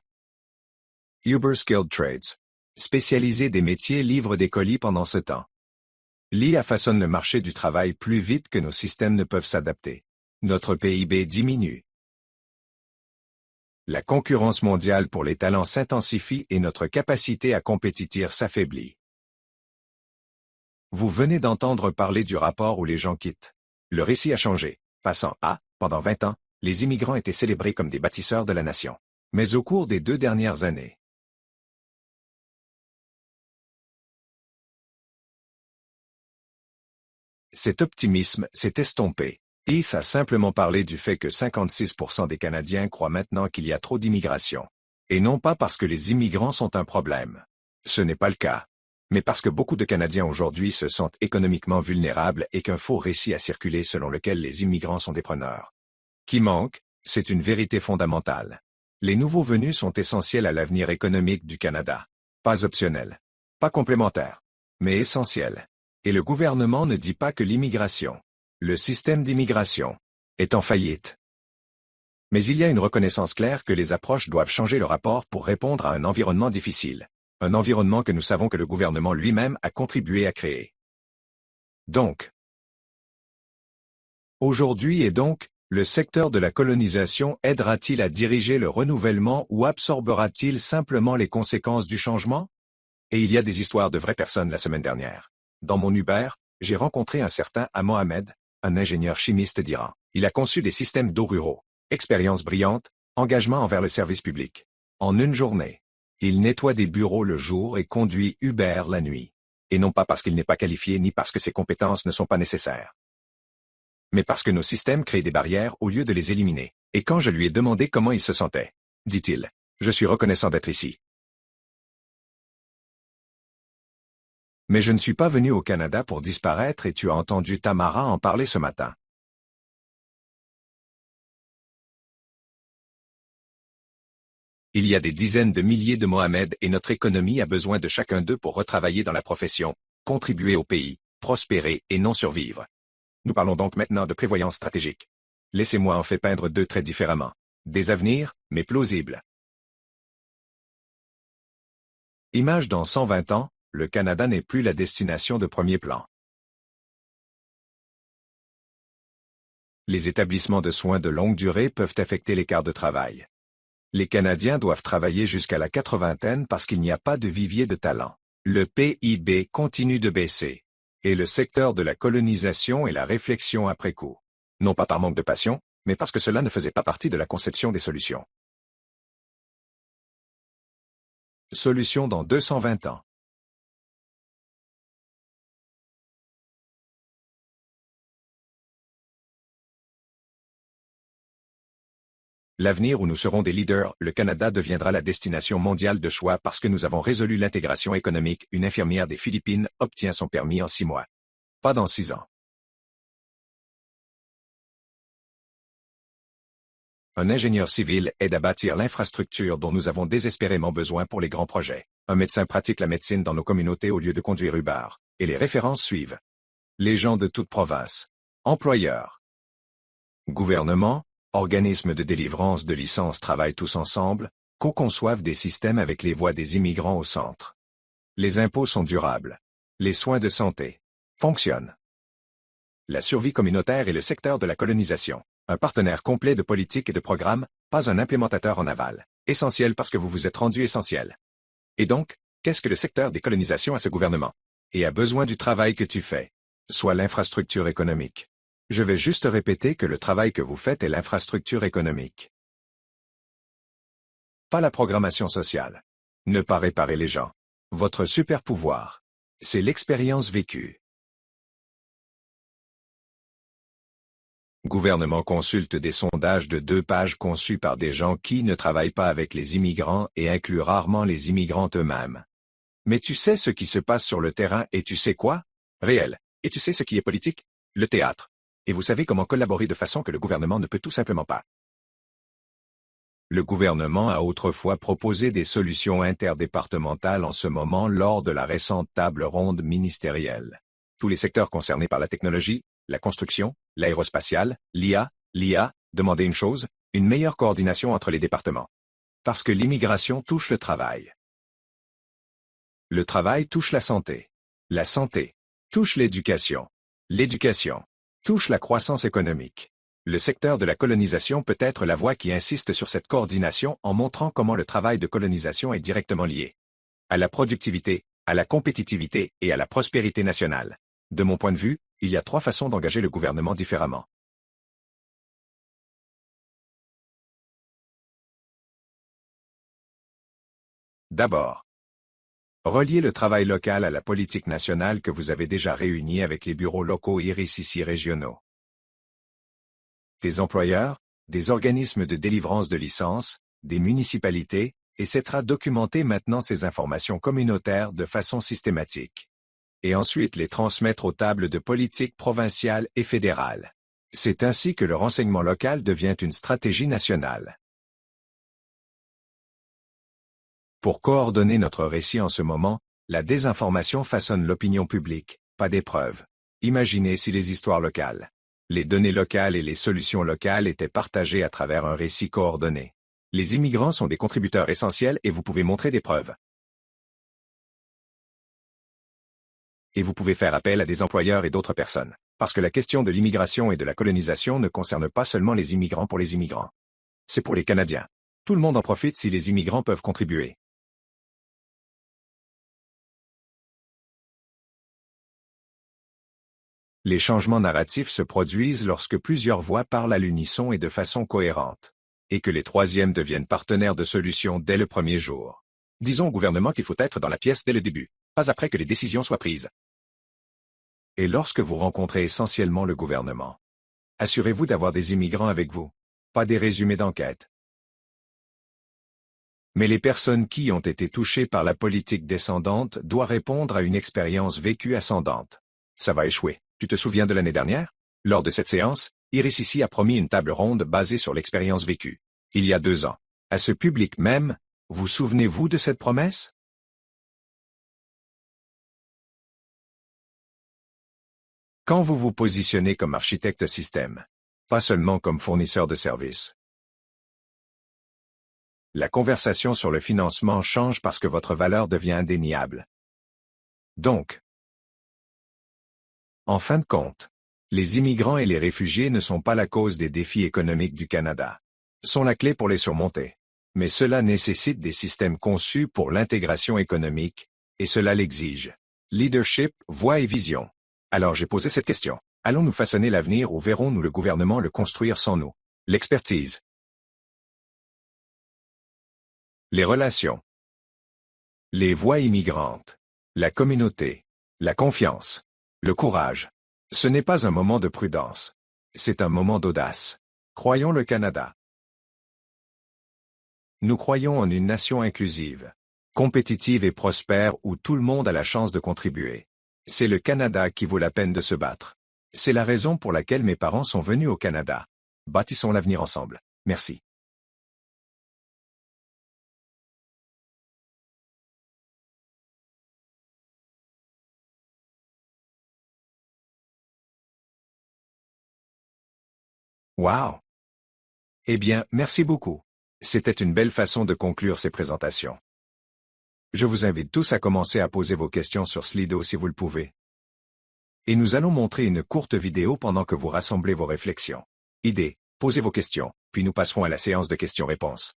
A: Uber Skilled Trades. Spécialisés des métiers livrent des colis pendant ce temps. L'IA façonne le marché du travail plus vite que nos systèmes ne peuvent s'adapter. Notre PIB diminue. La concurrence mondiale pour les talents s'intensifie et notre capacité à compétir s'affaiblit. Vous venez d'entendre parler du rapport où les gens quittent. Le récit a changé, passant à, pendant 20 ans, les immigrants étaient célébrés comme des bâtisseurs de la nation. Mais au cours des 2 dernières années, cet optimisme s'est estompé. Heath a simplement parlé du fait que 56% des Canadiens croient maintenant qu'il y a trop d'immigration. Et non pas parce que les immigrants sont un problème. Ce n'est pas le cas. Mais parce que beaucoup de Canadiens aujourd'hui se sentent économiquement vulnérables et qu'un faux récit a circulé selon lequel les immigrants sont des preneurs. Qui manque, c'est une vérité fondamentale. Les nouveaux venus sont essentiels à l'avenir économique du Canada. Pas optionnels. Pas complémentaires. Mais essentiels. Et le gouvernement ne dit pas que l'immigration, le système d'immigration, est en faillite. Mais il y a une reconnaissance claire que les approches doivent changer le rapport pour répondre à un environnement difficile. Un environnement que nous savons que le gouvernement lui-même a contribué à créer. Donc, aujourd'hui et donc, le secteur de la colonisation aidera-t-il à diriger le renouvellement ou absorbera-t-il simplement les conséquences du changement? Et il y a des histoires de vraies personnes la semaine dernière. Dans mon Uber, j'ai rencontré un certain Mohamed, un ingénieur chimiste d'Iran. Il a conçu des systèmes d'eau ruraux. Expérience brillante, engagement envers le service public. En une journée, Il nettoie des bureaux le jour et conduit Uber la nuit. Et non pas parce qu'il n'est pas qualifié ni parce que ses compétences ne sont pas nécessaires. Mais parce que nos systèmes créent des barrières au lieu de les éliminer. Et quand je lui ai demandé comment il se sentait, dit-il, je suis reconnaissant d'être ici. Mais je ne suis pas venu au Canada pour disparaître et tu as entendu Tamara en parler ce matin. Il y a des dizaines de milliers de Mohamed et notre économie a besoin de chacun d'eux pour retravailler dans la profession, contribuer au pays, prospérer et non survivre. Nous parlons donc maintenant de prévoyance stratégique. Laissez-moi en fait peindre deux traits différemment. Des avenirs, mais plausibles. Image dans 120 ans, le Canada n'est plus la destination de premier plan. Les établissements de soins de longue durée peuvent affecter l'écart de travail. Les Canadiens doivent travailler jusqu'à la 80aine parce qu'il n'y a pas de vivier de talent. Le PIB continue de baisser. Et le secteur de la colonisation et la réflexion après coup. Non pas par manque de passion, mais parce que cela ne faisait pas partie de la conception des solutions. Solution dans 220 ans. L'avenir où nous serons des leaders, le Canada deviendra la destination mondiale de choix parce que nous avons résolu l'intégration économique. Une infirmière des Philippines obtient son permis en 6 mois. Pas dans 6 ans. Un ingénieur civil aide à bâtir l'infrastructure dont nous avons désespérément besoin pour les grands projets. Un médecin pratique la médecine dans nos communautés au lieu de conduire Uber. Et les références suivent. Les gens de toute province. Employeurs. Gouvernement, organismes de délivrance de licences travaillent tous ensemble, co-conçoivent des systèmes avec les voix des immigrants au centre. Les impôts sont durables. Les soins de santé fonctionnent. La survie communautaire et le secteur de la colonisation. Un partenaire complet de politique et de programme, pas un implémentateur en aval. Essentiel parce que vous vous êtes rendu essentiel. Et donc, qu'est-ce que le secteur des colonisations à ce gouvernement? Et a besoin du travail que tu fais. Soit l'infrastructure économique. Je vais juste répéter que le travail que vous faites est l'infrastructure économique. Pas la programmation sociale. Ne pas réparer les gens. Votre super pouvoir. C'est l'expérience vécue. Gouvernement consulte des sondages de 2 pages conçus par des gens qui ne travaillent pas avec les immigrants et incluent rarement les immigrants eux-mêmes. Mais tu sais ce qui se passe sur le terrain et tu sais quoi? Réel. Et tu sais ce qui est politique? Le théâtre. Et vous savez comment collaborer de façon que le gouvernement ne peut tout simplement pas. Le gouvernement a autrefois proposé des solutions interdépartementales en ce moment lors de la récente table ronde ministérielle. Tous les secteurs concernés par la technologie, la construction, l'aérospatiale, l'IA, demandaient une chose, une meilleure coordination entre les départements. Parce que l'immigration touche le travail. Le travail touche la santé. La santé touche l'éducation. L'éducation touche la croissance économique. Le secteur de la colonisation peut être la voie qui insiste sur cette coordination en montrant comment le travail de colonisation est directement lié à la productivité, à la compétitivité et à la prospérité nationale. De mon point de vue, il y a 3 façons d'engager le gouvernement différemment. D'abord, relier le travail local à la politique nationale que vous avez déjà réunie avec les bureaux locaux et RICICI régionaux. Des employeurs, des organismes de délivrance de licences, des municipalités, etc. Documenter maintenant ces informations communautaires de façon systématique. Et ensuite les transmettre aux tables de politique provinciale et fédérale. C'est ainsi que le renseignement local devient une stratégie nationale. Pour coordonner notre récit en ce moment, la désinformation façonne l'opinion publique, pas des preuves. Imaginez si les histoires locales, les données locales et les solutions locales étaient partagées à travers un récit coordonné. Les immigrants sont des contributeurs essentiels et vous pouvez montrer des preuves. Et vous pouvez faire appel à des employeurs et d'autres personnes. Parce que la question de l'immigration et de la colonisation ne concerne pas seulement les immigrants pour les immigrants. C'est pour les Canadiens. Tout le monde en profite si les immigrants peuvent contribuer. Les changements narratifs se produisent lorsque plusieurs voix parlent à l'unisson et de façon cohérente. Et que les troisièmes deviennent partenaires de solutions dès le premier jour. Disons au gouvernement qu'il faut être dans la pièce dès le début, pas après que les décisions soient prises. Et lorsque vous rencontrez essentiellement le gouvernement, assurez-vous d'avoir des immigrants avec vous, pas des résumés d'enquête. Mais les personnes qui ont été touchées par la politique descendante doivent répondre à une expérience vécue ascendante. Ça va échouer. Tu te souviens de l'année dernière? Lors de cette séance, Iris ici a promis une table ronde basée sur l'expérience vécue. Il y a 2 ans. À ce public même, vous souvenez-vous de cette promesse? Quand vous vous positionnez comme architecte système, pas seulement comme fournisseur de services, la conversation sur le financement change parce que votre valeur devient indéniable. Donc, en fin de compte, les immigrants et les réfugiés ne sont pas la cause des défis économiques du Canada. Sont la clé pour les surmonter. Mais cela nécessite des systèmes conçus pour l'intégration économique, et cela l'exige. Leadership, voix et vision. Alors j'ai posé cette question. Allons-nous façonner l'avenir ou verrons-nous le gouvernement le construire sans nous? L'expertise. Les relations. Les voix immigrantes. La communauté. La confiance. Le courage. Ce n'est pas un moment de prudence. C'est un moment d'audace. Croyons le Canada. Nous croyons en une nation inclusive, compétitive et prospère où tout le monde a la chance de contribuer. C'est le Canada qui vaut la peine de se battre. C'est la raison pour laquelle mes parents sont venus au Canada. Bâtissons l'avenir ensemble. Merci. Wow! Eh bien, merci beaucoup. C'était une belle façon de conclure ces présentations. Je vous invite tous à commencer à poser vos questions sur Slido si vous le pouvez. Et nous allons montrer une courte vidéo pendant que vous rassemblez vos réflexions. Idées, posez vos questions, puis nous passerons à la séance de questions-réponses.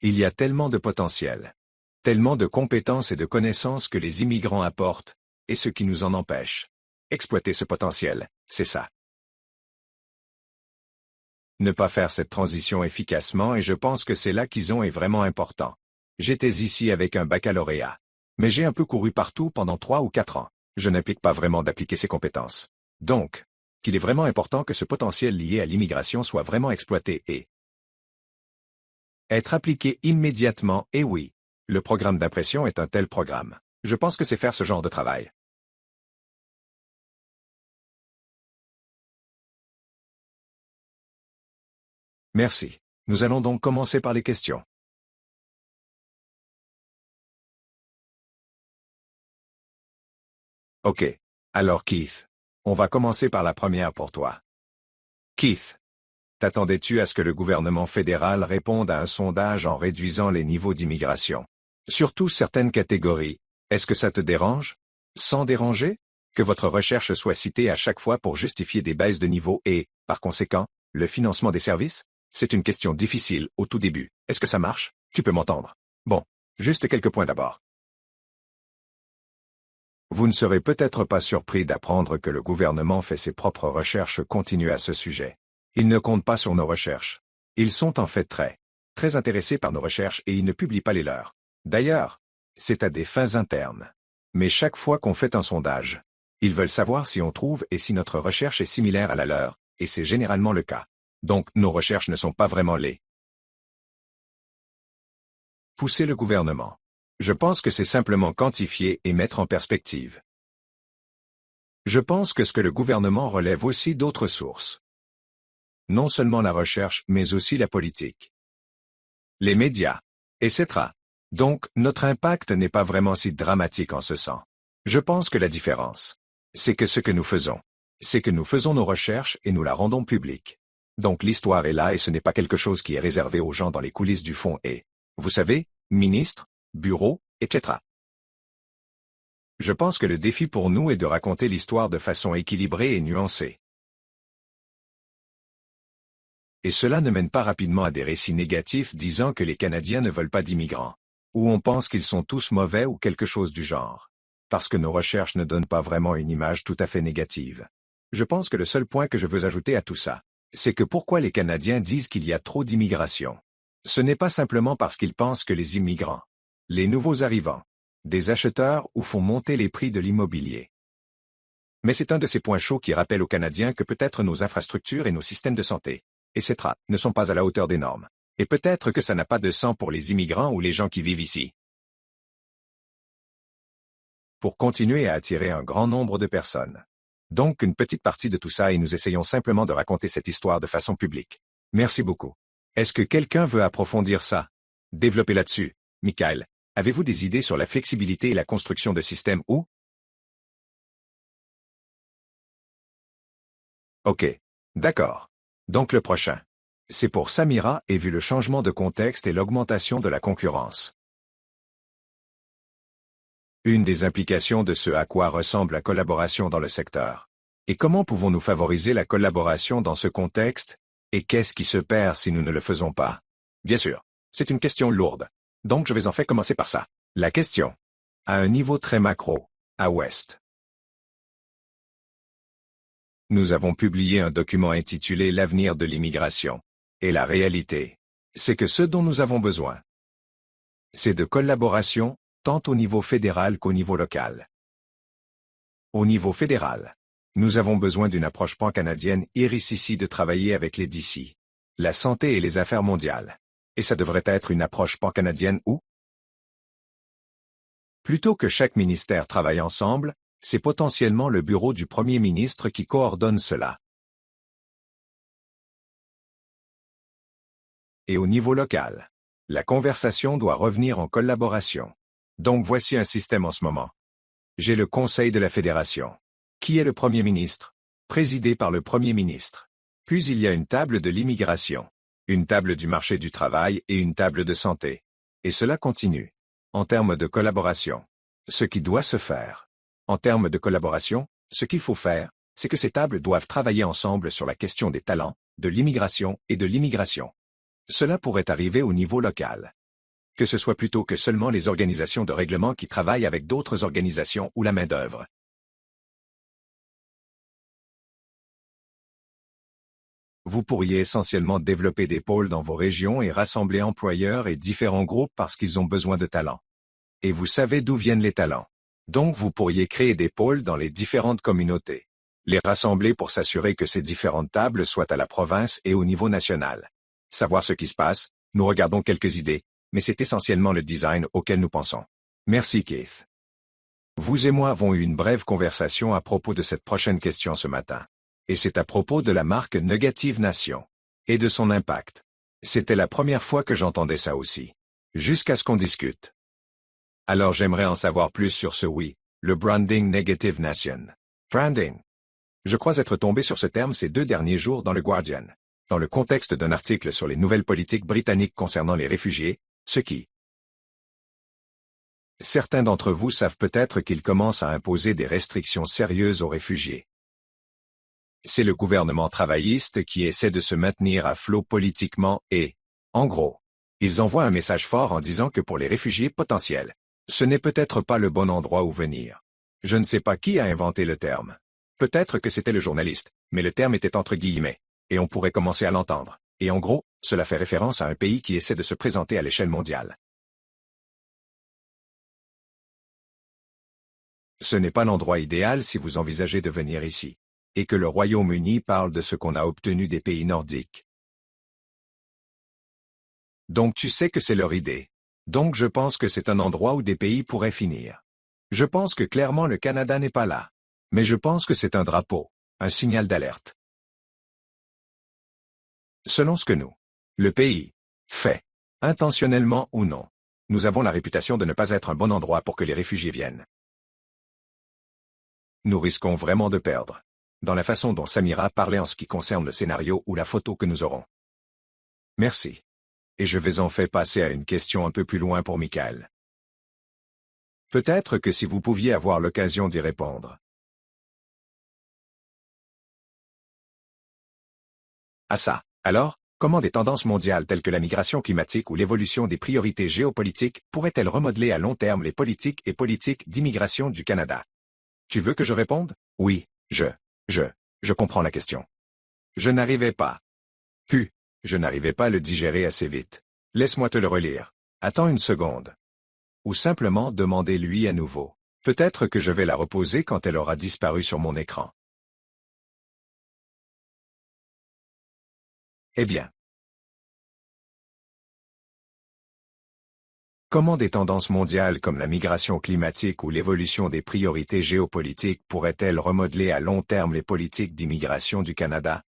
A: Il y a tellement de potentiel, tellement de compétences et de connaissances que les immigrants apportent, et ce qui nous en empêche. Exploiter ce potentiel, c'est ça. Ne pas faire cette transition efficacement et je pense que c'est là qu'ils ont est vraiment important. J'étais ici avec un baccalauréat. Mais j'ai un peu couru partout pendant 3 ou 4 ans. Je n'implique pas vraiment d'appliquer ces compétences. Donc, qu'il est vraiment important que ce potentiel lié à l'immigration soit vraiment exploité et être appliqué immédiatement, et oui, le programme d'impression est un tel programme. Je pense que c'est faire ce genre de travail. Merci. Nous allons donc commencer par les questions. Ok. Alors Keith, on va commencer par la première pour toi. Keith, t'attendais-tu à ce que le gouvernement fédéral réponde à un sondage en réduisant les niveaux d'immigration? Surtout certaines catégories. Est-ce que ça te dérange? Sans déranger? Que votre recherche soit citée à chaque fois pour justifier des baisses de niveau et, par conséquent, le financement des services? C'est une question difficile au tout début. Est-ce que ça marche? Tu peux m'entendre. Bon, juste quelques points d'abord. Vous ne serez peut-être pas surpris d'apprendre que le gouvernement fait ses propres recherches continues à ce sujet. Ils ne comptent pas sur nos recherches. Ils sont en fait très intéressés par nos recherches et ils ne publient pas les leurs. D'ailleurs, c'est à des fins internes. Mais chaque fois qu'on fait un sondage, ils veulent savoir si on trouve et si notre recherche est similaire à la leur, et c'est généralement le cas. Donc nos recherches ne sont pas vraiment les pousser le gouvernement. Je pense que c'est simplement quantifier et mettre en perspective. Je pense que ce que le gouvernement relève aussi d'autres sources. Non seulement la recherche, mais aussi la politique. Les médias, etc. Donc, notre impact n'est pas vraiment si dramatique en ce sens. Je pense que la différence, c'est que ce que nous faisons, c'est que nous faisons nos recherches et nous la rendons publique. Donc l'histoire est là et ce n'est pas quelque chose qui est réservé aux gens dans les coulisses du fond et, vous savez, ministres, bureaux, etc. Je pense que le défi pour nous est de raconter l'histoire de façon équilibrée et nuancée. Et cela ne mène pas rapidement à des récits négatifs disant que les Canadiens ne veulent pas d'immigrants, ou on pense qu'ils sont tous mauvais ou quelque chose du genre. Parce que nos recherches ne donnent pas vraiment une image tout à fait négative. Je pense que le seul point que je veux ajouter à tout ça, c'est que pourquoi les Canadiens disent qu'il y a trop d'immigration. Ce n'est pas simplement parce qu'ils pensent que les immigrants, les nouveaux arrivants, des acheteurs ou font monter les prix de l'immobilier. Mais c'est un de ces points chauds qui rappelle aux Canadiens que peut-être nos infrastructures et nos systèmes de santé, etc., ne sont pas à la hauteur des normes. Et peut-être que ça n'a pas de sens pour les immigrants ou les gens qui vivent ici. Pour continuer à attirer un grand nombre de personnes. Donc une petite partie de tout ça et nous essayons simplement de raconter cette histoire de façon publique. Merci beaucoup. Est-ce que quelqu'un veut approfondir ça? Développer là-dessus. Michael, avez-vous des idées sur la flexibilité et la construction de systèmes ou? Ok. D'accord. Donc le prochain. C'est pour Samira et vu le changement de contexte et l'augmentation de la concurrence. Une des implications de ce à quoi ressemble la collaboration dans le secteur. Et comment pouvons-nous favoriser la collaboration dans ce contexte? Et qu'est-ce qui se perd si nous ne le faisons pas? Bien sûr, c'est une question lourde. Donc je vais en fait commencer par ça. La question. À un niveau très macro, à Ouest. Nous avons publié un document intitulé L'avenir de l'immigration. Et la réalité, c'est que ce dont nous avons besoin, c'est de collaboration, tant au niveau fédéral qu'au niveau local. Au niveau fédéral, nous avons besoin d'une approche pan-canadienne ici de travailler avec les DC, la santé et les affaires mondiales. Et ça devrait être une approche pan-canadienne où, plutôt que chaque ministère travaille ensemble, c'est potentiellement le bureau du Premier ministre qui coordonne cela. Et au niveau local, la conversation doit revenir en collaboration. Donc voici un système en ce moment. J'ai le Conseil de la Fédération, qui est le Premier ministre, présidé par le Premier ministre. Puis il y a une table de l'immigration, une table du marché du travail et une table de santé. Et cela continue. En termes de collaboration, ce qui doit se faire. En termes de collaboration, ce qu'il faut faire, c'est que ces tables doivent travailler ensemble sur la question des talents, de l'immigration et de l'immigration. Cela pourrait arriver au niveau local. Que ce soit plutôt que seulement les organisations de règlement qui travaillent avec d'autres organisations ou la main-d'œuvre. Vous pourriez essentiellement développer des pôles dans vos régions et rassembler employeurs et différents groupes parce qu'ils ont besoin de talents. Et vous savez d'où viennent les talents. Donc vous pourriez créer des pôles dans les différentes communautés. Les rassembler pour s'assurer que ces différentes tables soient à la province et au niveau national. Savoir ce qui se passe, nous regardons quelques idées, mais c'est essentiellement le design auquel nous pensons. Merci Keith. Vous et moi avons eu une brève conversation à propos de cette prochaine question ce matin. Et c'est à propos de la marque Negative Nation. Et de son impact. C'était la première fois que j'entendais ça aussi. Jusqu'à ce qu'on discute. Alors j'aimerais en savoir plus sur ce oui, le branding Negative Nation. Branding. Je crois être tombé sur ce terme ces 2 derniers jours dans le Guardian. Dans le contexte d'un article sur les nouvelles politiques britanniques concernant les réfugiés, ce qui. Certains d'entre vous savent peut-être qu'ils commencent à imposer des restrictions sérieuses aux réfugiés. C'est le gouvernement travailliste qui essaie de se maintenir à flot politiquement et, en gros, ils envoient un message fort en disant que pour les réfugiés potentiels, ce n'est peut-être pas le bon endroit où venir. Je ne sais pas qui a inventé le terme. Peut-être que c'était le journaliste, mais le terme était entre guillemets, et on pourrait commencer à l'entendre. Et en gros, cela fait référence à un pays qui essaie de se présenter à l'échelle mondiale. Ce n'est pas l'endroit idéal si vous envisagez de venir ici. Et que le Royaume-Uni parle de ce qu'on a obtenu des pays nordiques. Donc tu sais que c'est leur idée. Donc je pense que c'est un endroit où des pays pourraient finir. Je pense que clairement le Canada n'est pas là. Mais je pense que c'est un drapeau, un signal d'alerte. Selon ce que nous, le pays, fait, intentionnellement ou non, nous avons la réputation de ne pas être un bon endroit pour que les réfugiés viennent. Nous risquons vraiment de perdre. Dans la façon dont Samira parlait en ce qui concerne le scénario ou la photo que nous aurons. Merci. Et je vais en fait passer à une question un peu plus loin pour Michael. Peut-être que si vous pouviez avoir l'occasion d'y répondre. À ça. Alors, comment des tendances mondiales telles que la migration climatique ou l'évolution des priorités géopolitiques pourraient-elles remodeler à long terme les politiques et politiques d'immigration du Canada? Tu veux que je réponde? Oui, Je comprends la question. Je n'arrivais pas. Je n'arrivais pas à le digérer assez vite. Laisse-moi te le relire. Attends une seconde. Ou simplement demandez-lui à nouveau. Peut-être que je vais la reposer quand elle aura disparu sur mon écran. Eh bien. Comment des tendances mondiales comme la migration climatique ou l'évolution des priorités géopolitiques pourraient-elles remodeler à long terme les politiques d'immigration du Canada?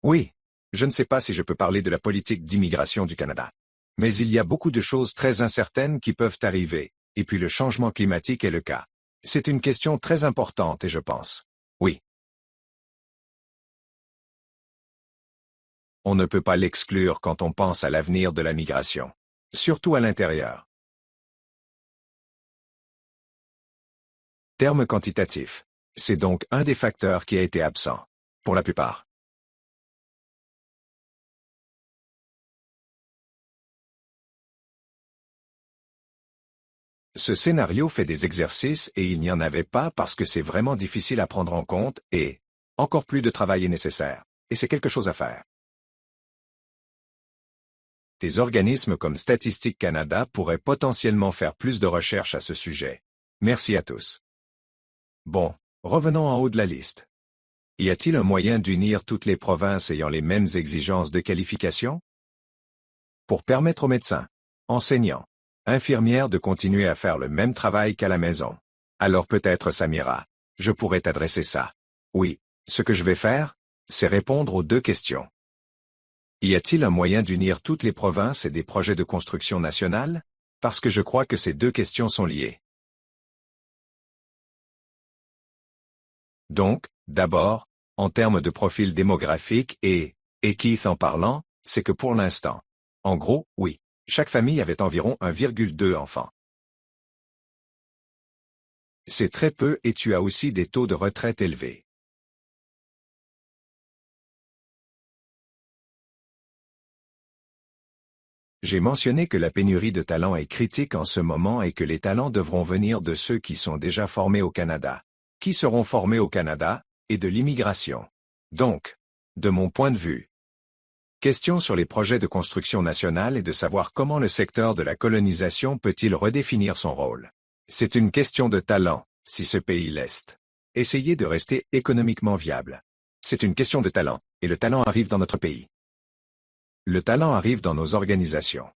A: Oui. Je ne sais pas si je peux parler de la politique d'immigration du Canada. Mais il y a beaucoup de choses très incertaines qui peuvent arriver, et puis le changement climatique est le cas. C'est une question très importante et je pense. Oui. On ne peut pas l'exclure quand on pense à l'avenir de la migration. Surtout à l'intérieur. Terme quantitatif. C'est donc un des facteurs qui a été absent. Pour la plupart. Ce scénario fait des exercices et il n'y en avait pas parce que c'est vraiment difficile à prendre en compte et encore plus de travail est nécessaire. Et c'est quelque chose à faire. Des organismes comme Statistique Canada pourraient potentiellement faire plus de recherches à ce sujet. Merci à tous. Bon, revenons en haut de la liste. Y a-t-il un moyen d'unir toutes les provinces ayant les mêmes exigences de qualification? Pour permettre aux médecins, enseignants, infirmières de continuer à faire le même travail qu'à la maison. Alors peut-être Samira, je pourrais t'adresser ça. Oui, ce que je vais faire, c'est répondre aux deux questions. Y a-t-il un moyen d'unir toutes les provinces et des projets de construction nationale? Parce que je crois que ces deux questions sont liées. Donc, d'abord, en termes de profil démographique et Keith en parlant, c'est que pour l'instant. En gros, oui, chaque famille avait environ 1,2 enfants. C'est très peu et tu as aussi des taux de retraite élevés. J'ai mentionné que la pénurie de talents est critique en ce moment et que les talents devront venir de ceux qui sont déjà formés au Canada, qui seront formés au Canada, et de l'immigration. Donc, de mon point de vue, question sur les projets de construction nationale et de savoir comment le secteur de la colonisation peut-il redéfinir son rôle. C'est une question de talent, si ce pays l'est. Essayez de rester économiquement viable. C'est une question de talent, et le talent arrive dans notre pays. Le talent arrive dans nos organisations.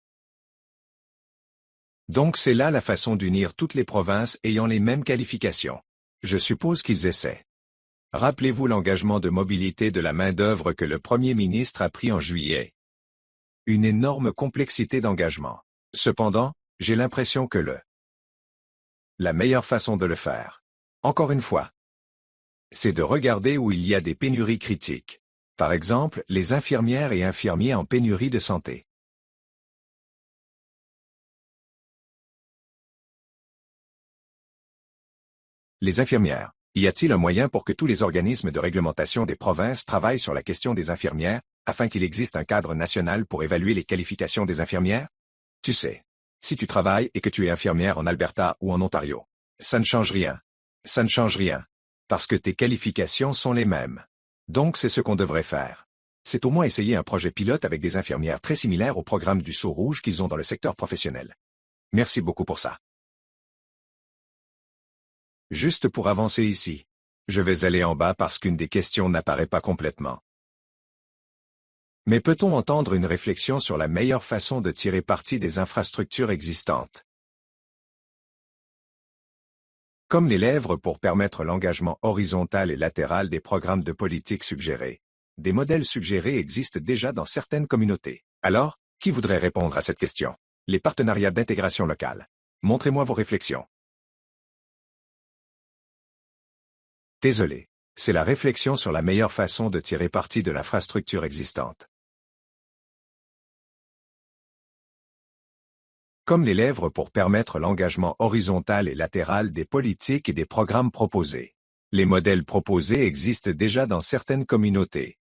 A: Donc c'est là la façon d'unir toutes les provinces ayant les mêmes qualifications. Je suppose qu'ils essaient. Rappelez-vous l'engagement de mobilité de la main-d'œuvre que le Premier ministre a pris en juillet. Une énorme complexité d'engagement. Cependant, j'ai l'impression que la meilleure façon de le faire, encore une fois, c'est de regarder où il y a des pénuries critiques. Par exemple, les infirmières et infirmiers en pénurie de santé. Les infirmières. Y a-t-il un moyen pour que tous les organismes de réglementation des provinces travaillent sur la question des infirmières, afin qu'il existe un cadre national pour évaluer les qualifications des infirmières? Tu sais, si tu travailles et que tu es infirmière en Alberta ou en Ontario, ça ne change rien. Ça ne change rien. Parce que tes qualifications sont les mêmes. Donc c'est ce qu'on devrait faire. C'est au moins essayer un projet pilote avec des infirmières très similaires au programme du Sceau rouge qu'ils ont dans le secteur professionnel. Merci beaucoup pour ça. Juste pour avancer ici. Je vais aller en bas parce qu'une des questions n'apparaît pas complètement. Mais peut-on entendre une réflexion sur la meilleure façon de tirer parti des infrastructures existantes? Comme les lèvres pour permettre l'engagement horizontal et latéral des programmes de politique suggérés. Des modèles suggérés existent déjà dans certaines communautés. Alors, qui voudrait répondre à cette question? Les partenariats d'intégration locale. Montrez-moi vos réflexions. Désolé. C'est la réflexion sur la meilleure façon de tirer parti de l'infrastructure existante. Comme les lèvres pour permettre l'engagement horizontal et latéral des politiques et des programmes proposés. Les modèles proposés existent déjà dans certaines communautés.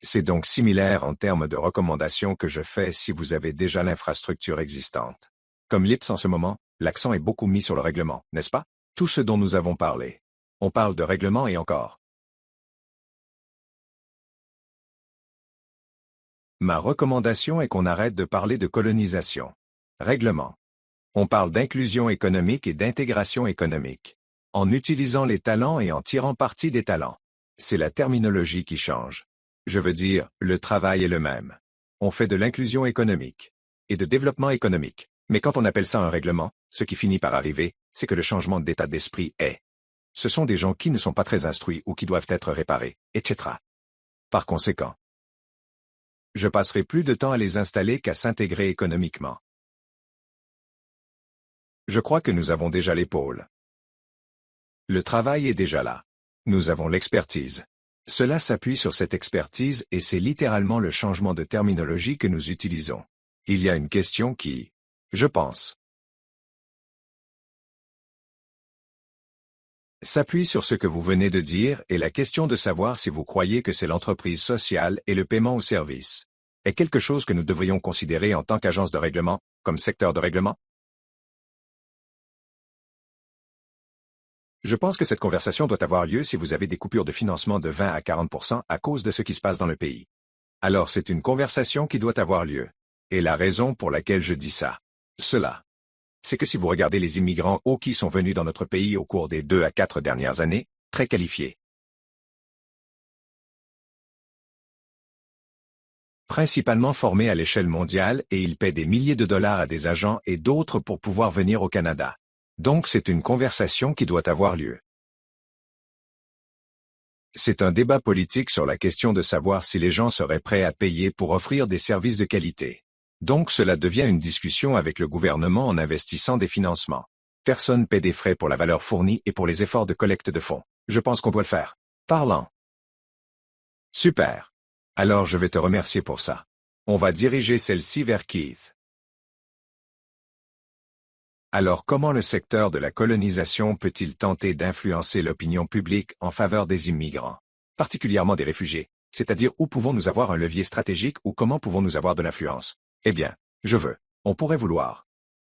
A: C'est donc similaire en termes de recommandations que je fais si vous avez déjà l'infrastructure existante. Comme l'IPS en ce moment, l'accent est beaucoup mis sur le règlement, n'est-ce pas? Tout ce dont nous avons parlé. On parle de règlement et encore. Ma recommandation est qu'on arrête de parler de colonisation. Règlement. On parle d'inclusion économique et d'intégration économique. En utilisant les talents et en tirant parti des talents. C'est la terminologie qui change. Je veux dire, le travail est le même. On fait de l'inclusion économique et de développement économique. Mais quand on appelle ça un règlement, ce qui finit par arriver, c'est que le changement d'état d'esprit est. Ce sont des gens qui ne sont pas très instruits ou qui doivent être réparés, etc. Par conséquent, je passerai plus de temps à les installer qu'à s'intégrer économiquement. Je crois que nous avons déjà l'épaule. Le travail est déjà là. Nous avons l'expertise. Cela s'appuie sur cette expertise et c'est littéralement le changement de terminologie que nous utilisons. Il y a une question qui, je pense, s'appuie sur ce que vous venez de dire et la question de savoir si vous croyez que c'est l'entreprise sociale et le paiement au service est quelque chose que nous devrions considérer en tant qu'agence de règlement, comme secteur de règlement. Je pense que cette conversation doit avoir lieu si vous avez des coupures de financement de 20 à 40% à cause de ce qui se passe dans le pays. Alors c'est une conversation qui doit avoir lieu. Et la raison pour laquelle je dis cela, c'est que si vous regardez les immigrants qui sont venus dans notre pays au cours des 2 à 4 dernières années, très qualifiés, principalement formés à l'échelle mondiale et ils paient des milliers de dollars à des agents et d'autres pour pouvoir venir au Canada. Donc c'est une conversation qui doit avoir lieu. C'est un débat politique sur la question de savoir si les gens seraient prêts à payer pour offrir des services de qualité. Donc cela devient une discussion avec le gouvernement en investissant des financements. Personne paie des frais pour la valeur fournie et pour les efforts de collecte de fonds. Je pense qu'on doit le faire. Parlant. Super. Alors je vais te remercier pour ça. On va diriger celle-ci vers Keith. Alors comment le secteur de la colonisation peut-il tenter d'influencer l'opinion publique en faveur des immigrants, particulièrement des réfugiés, c'est-à-dire où pouvons-nous avoir un levier stratégique ou comment pouvons-nous avoir de l'influence? Eh bien, on pourrait vouloir.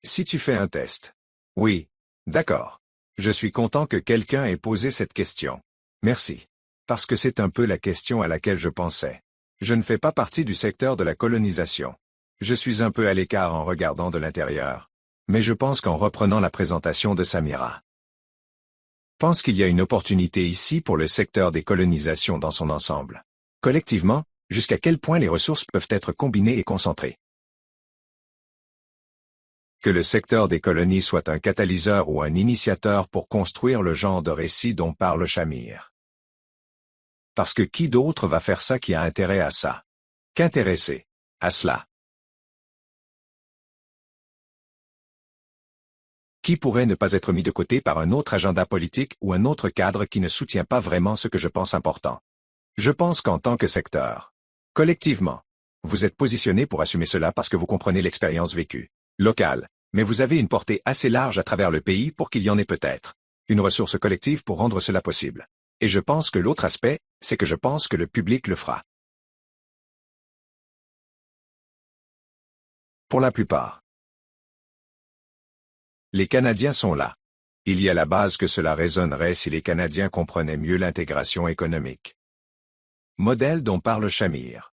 A: Si tu fais un test. Oui. D'accord. Je suis content que quelqu'un ait posé cette question. Merci. Parce que c'est un peu la question à laquelle je pensais. Je ne fais pas partie du secteur de la colonisation. Je suis un peu à l'écart en regardant de l'intérieur. Mais je pense qu'en reprenant la présentation de Samira, pense qu'il y a une opportunité ici pour le secteur des colonisations dans son ensemble. Collectivement, jusqu'à quel point les ressources peuvent être combinées et concentrées. Que le secteur des colonies soit un catalyseur ou un initiateur pour construire le genre de récit dont parle Shamir. Parce que qui d'autre va faire ça qui a intérêt à ça? Qu'intéresser à cela? Qui pourrait ne pas être mis de côté par un autre agenda politique ou un autre cadre qui ne soutient pas vraiment ce que je pense important? Je pense qu'en tant que secteur, collectivement, vous êtes positionné pour assumer cela parce que vous comprenez l'expérience vécue, locale, mais vous avez une portée assez large à travers le pays pour qu'il y en ait peut-être une ressource collective pour rendre cela possible. Et je pense que l'autre aspect, c'est que je pense que le public le fera. Pour la plupart. Les Canadiens sont là. Il y a la base que cela résonnerait si les Canadiens comprenaient mieux l'intégration économique. Modèle dont parle Shamir.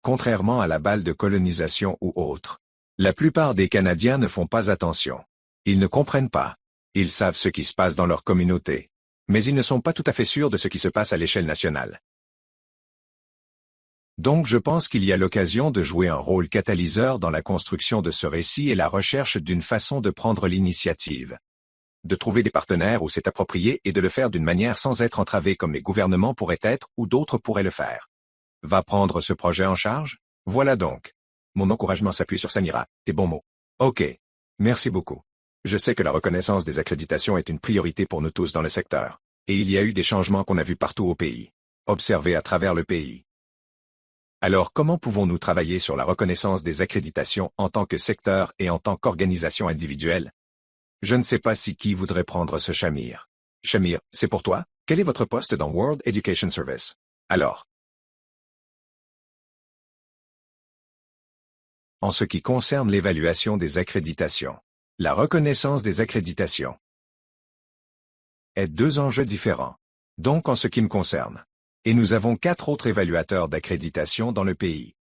A: Contrairement à la balle de colonisation ou autre, la plupart des Canadiens ne font pas attention. Ils ne comprennent pas. Ils savent ce qui se passe dans leur communauté. Mais ils ne sont pas tout à fait sûrs de ce qui se passe à l'échelle nationale. Donc je pense qu'il y a l'occasion de jouer un rôle catalyseur dans la construction de ce récit et la recherche d'une façon de prendre l'initiative. De trouver des partenaires où c'est approprié et de le faire d'une manière sans être entravé comme les gouvernements pourraient être ou d'autres pourraient le faire. Va prendre ce projet en charge? Voilà donc. Mon encouragement s'appuie sur Samira, tes bons mots. Ok. Merci beaucoup. Je sais que la reconnaissance des accréditations est une priorité pour nous tous dans le secteur. Et il y a eu des changements qu'on a vus partout au pays. Observés à travers le pays. Alors comment pouvons-nous travailler sur la reconnaissance des accréditations en tant que secteur et en tant qu'organisation individuelle? Je ne sais pas si qui voudrait prendre ce Shamir. Shamir, c'est pour toi? Quel est votre poste dans World Education Service? Alors. En ce qui concerne l'évaluation des accréditations, la reconnaissance des accréditations est 2 enjeux différents. Donc en ce qui me concerne. Et nous avons 4 autres évaluateurs d'accréditation dans le pays.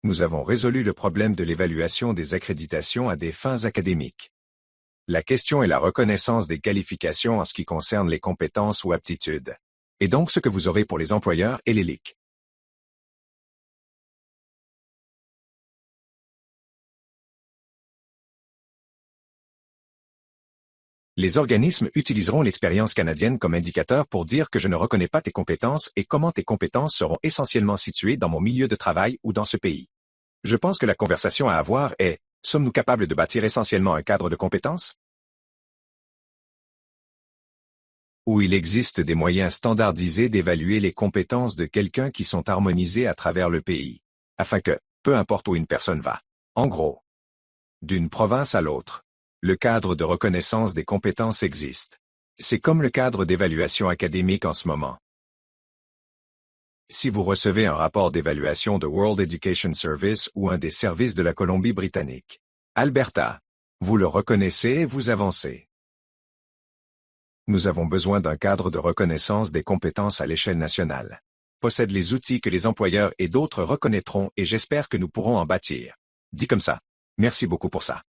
A: Nous avons résolu le problème de l'évaluation des accréditations à des fins académiques. La question est la reconnaissance des qualifications en ce qui concerne les compétences ou aptitudes. Et donc ce que vous aurez pour les employeurs et les LEAC. Les organismes utiliseront l'expérience canadienne comme indicateur pour dire que je ne reconnais pas tes compétences et comment tes compétences seront essentiellement situées dans mon milieu de travail ou dans ce pays. Je pense que la conversation à avoir est, sommes-nous capables de bâtir essentiellement un cadre de compétences? Où il existe des moyens standardisés d'évaluer les compétences de quelqu'un qui sont harmonisés à travers le pays, afin que, peu importe où une personne va, en gros, d'une province à l'autre, le cadre de reconnaissance des compétences existe. C'est comme le cadre d'évaluation académique en ce moment. Si vous recevez un rapport d'évaluation de World Education Service ou un des services de la Colombie-Britannique, Alberta, vous le reconnaissez et vous avancez. Nous avons besoin d'un cadre de reconnaissance des compétences à l'échelle nationale. Possède les outils que les employeurs et d'autres reconnaîtront et j'espère que nous pourrons en bâtir. Dit comme ça. Merci beaucoup pour ça.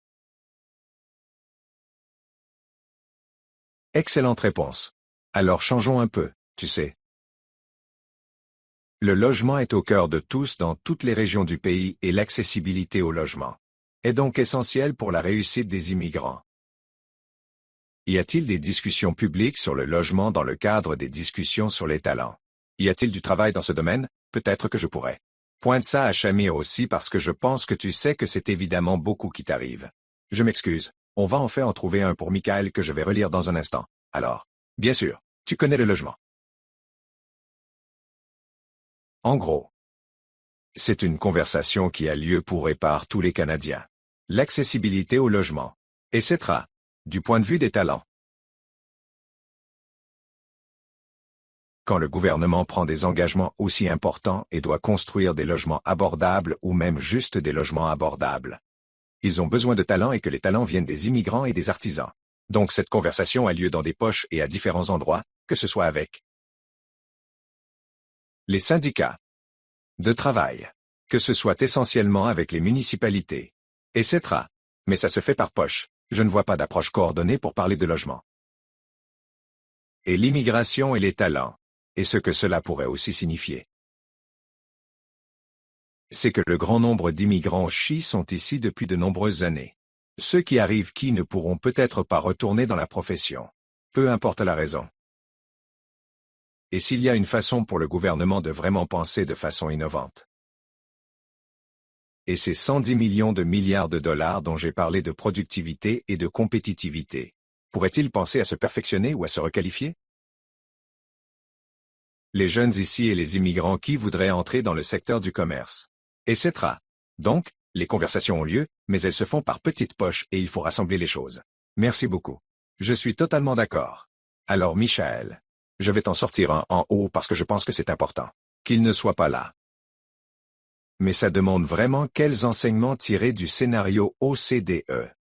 A: Excellente réponse. Alors changeons un peu, tu sais. Le logement est au cœur de tous dans toutes les régions du pays et l'accessibilité au logement est donc essentielle pour la réussite des immigrants. Y a-t-il des discussions publiques sur le logement dans le cadre des discussions sur les talents? Y a-t-il du travail dans ce domaine? Peut-être que je pourrais. Pointe ça à Shamir aussi parce que je pense que tu sais que c'est évidemment beaucoup qui t'arrive. Je m'excuse, on va en trouver un pour Michael que je vais relire dans un instant. Alors, bien sûr, tu connais le logement. En gros, c'est une conversation qui a lieu pour et par tous les Canadiens. L'accessibilité au logement, etc. Du point de vue des talents. Quand le gouvernement prend des engagements aussi importants et doit construire des logements abordables ou même juste des logements abordables, ils ont besoin de talents et que les talents viennent des immigrants et des artisans. Donc cette conversation a lieu dans des poches et à différents endroits, que ce soit avec les syndicats de travail, que ce soit essentiellement avec les municipalités, etc. Mais ça se fait par poche, je ne vois pas d'approche coordonnée pour parler de logement. Et l'immigration et les talents, et ce que cela pourrait aussi signifier. C'est que le grand nombre d'immigrants chi sont ici depuis de nombreuses années. Ceux qui arrivent qui ne pourront peut-être pas retourner dans la profession. Peu importe la raison. Et s'il y a une façon pour le gouvernement de vraiment penser de façon innovante. Et ces 110 millions de milliards de dollars dont j'ai parlé de productivité et de compétitivité. Pourrait-il penser à se perfectionner ou à se requalifier? Les jeunes ici et les immigrants qui voudraient entrer dans le secteur du commerce, etc. Donc, les conversations ont lieu, mais elles se font par petites poches et il faut rassembler les choses. Merci beaucoup. Je suis totalement d'accord. Alors Michael, je vais t'en sortir un en haut parce que je pense que c'est important. Qu'il ne soit pas là. Mais ça demande vraiment quels enseignements tirer du scénario OCDE.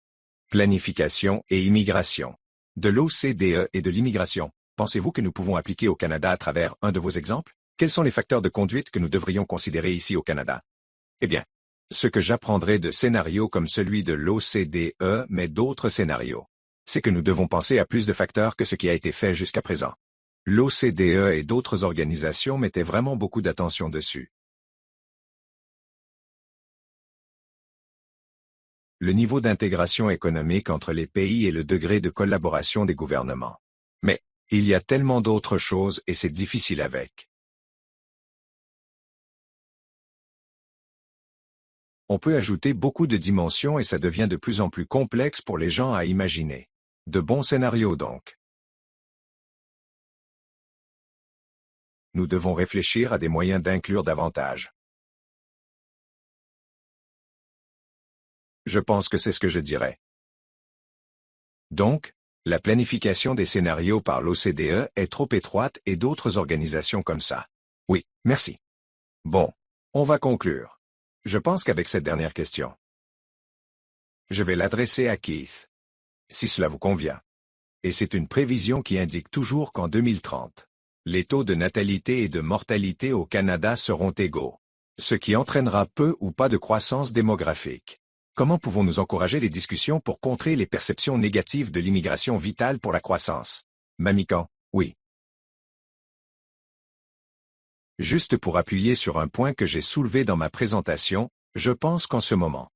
A: Planification et immigration. De l'OCDE et de l'immigration. Pensez-vous que nous pouvons appliquer au Canada à travers un de vos exemples? Quels sont les facteurs de conduite que nous devrions considérer ici au Canada? Eh bien, ce que j'apprendrai de scénarios comme celui de l'OCDE, mais d'autres scénarios, c'est que nous devons penser à plus de facteurs que ce qui a été fait jusqu'à présent. L'OCDE et d'autres organisations mettaient vraiment beaucoup d'attention dessus. Le niveau d'intégration économique entre les pays et le degré de collaboration des gouvernements. Mais, il y a tellement d'autres choses et c'est difficile avec. On peut ajouter beaucoup de dimensions et ça devient de plus en plus complexe pour les gens à imaginer. De bons scénarios donc. Nous devons réfléchir à des moyens d'inclure davantage. Je pense que c'est ce que je dirais. Donc, la planification des scénarios par l'OCDE est trop étroite et d'autres organisations comme ça. Oui, merci. Bon, on va conclure. Je pense qu'avec cette dernière question, je vais l'adresser à Keith. Si cela vous convient. Et c'est une prévision qui indique toujours qu'en 2030, les taux de natalité et de mortalité au Canada seront égaux. ce qui entraînera peu ou pas de croissance démographique. Comment pouvons-nous encourager les discussions pour contrer les perceptions négatives de l'immigration vitale pour la croissance? Mamikan, oui. Juste pour appuyer sur un point que j'ai soulevé dans ma présentation, je pense qu'en ce moment,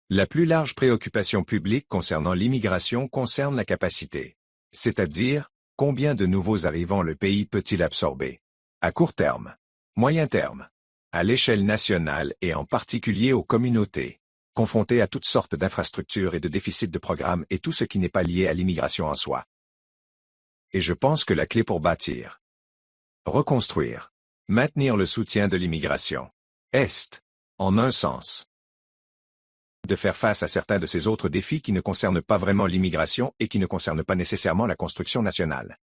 A: la plus large préoccupation publique concernant l'immigration concerne la capacité. C'est-à-dire, combien de nouveaux arrivants le pays peut-il absorber? À court terme, moyen terme, à l'échelle nationale et en particulier aux communautés, confrontées à toutes sortes d'infrastructures et de déficits de programmes et tout ce qui n'est pas lié à l'immigration en soi. Et je pense que la clé pour bâtir, reconstruire, maintenir le soutien de l'immigration est, en un sens, de faire face à certains de ces autres défis qui ne concernent pas vraiment l'immigration et qui ne concernent pas nécessairement la construction nationale.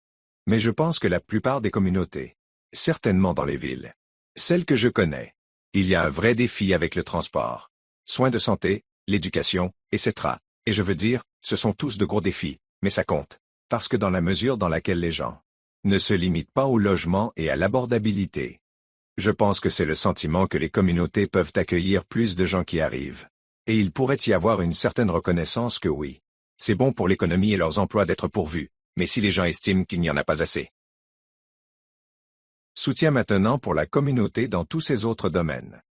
A: Mais je pense que la plupart des communautés, certainement dans les villes, celles que je connais, il y a un vrai défi avec le transport, soins de santé, l'éducation, etc. Et je veux dire, ce sont tous de gros défis, mais ça compte, parce que dans la mesure dans laquelle les gens ne se limitent pas au logement et à l'abordabilité, je pense que c'est le sentiment que les communautés peuvent accueillir plus de gens qui arrivent. Et il pourrait y avoir une certaine reconnaissance que oui, c'est bon pour l'économie et leurs emplois d'être pourvus, mais si les gens estiment qu'il n'y en a pas assez. Soutien maintenant pour la communauté dans tous ces autres domaines.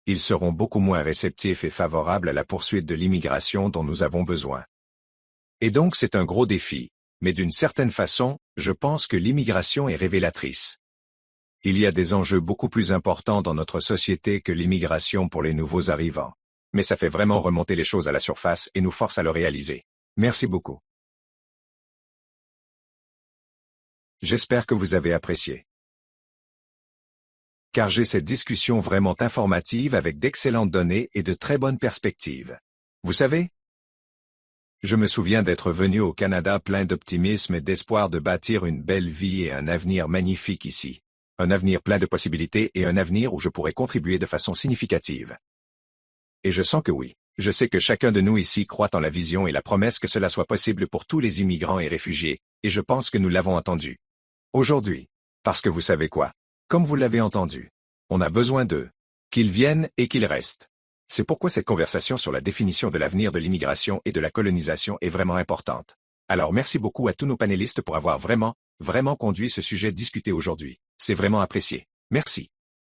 A: Ils seront beaucoup moins réceptifs et favorables à la poursuite de l'immigration dont nous avons besoin. Et donc c'est un gros défi, mais d'une certaine façon, je pense que l'immigration est révélatrice. Il y a des enjeux beaucoup plus importants dans notre société que l'immigration pour les nouveaux arrivants. Mais ça fait vraiment remonter les choses à la surface et nous force à le réaliser. Merci beaucoup. J'espère que vous avez apprécié. Car j'ai cette discussion vraiment informative avec d'excellentes données et de très bonnes perspectives. Vous savez, je me souviens d'être venu au Canada plein d'optimisme et d'espoir de bâtir une belle vie et un avenir magnifique ici. Un avenir plein de possibilités et un avenir où je pourrais contribuer de façon significative. Et je sens que oui. Je sais que chacun de nous ici croit en la vision et la promesse que cela soit possible pour tous les immigrants et réfugiés, et je pense que nous l'avons entendu. Aujourd'hui. Parce que vous savez quoi? Comme vous l'avez entendu, on a besoin d'eux. Qu'ils viennent et qu'ils restent. C'est pourquoi cette conversation sur la définition de l'avenir de l'immigration et de la colonisation est vraiment importante. Alors merci beaucoup à tous nos panélistes pour avoir vraiment conduit ce sujet discuté aujourd'hui. C'est vraiment apprécié. Merci.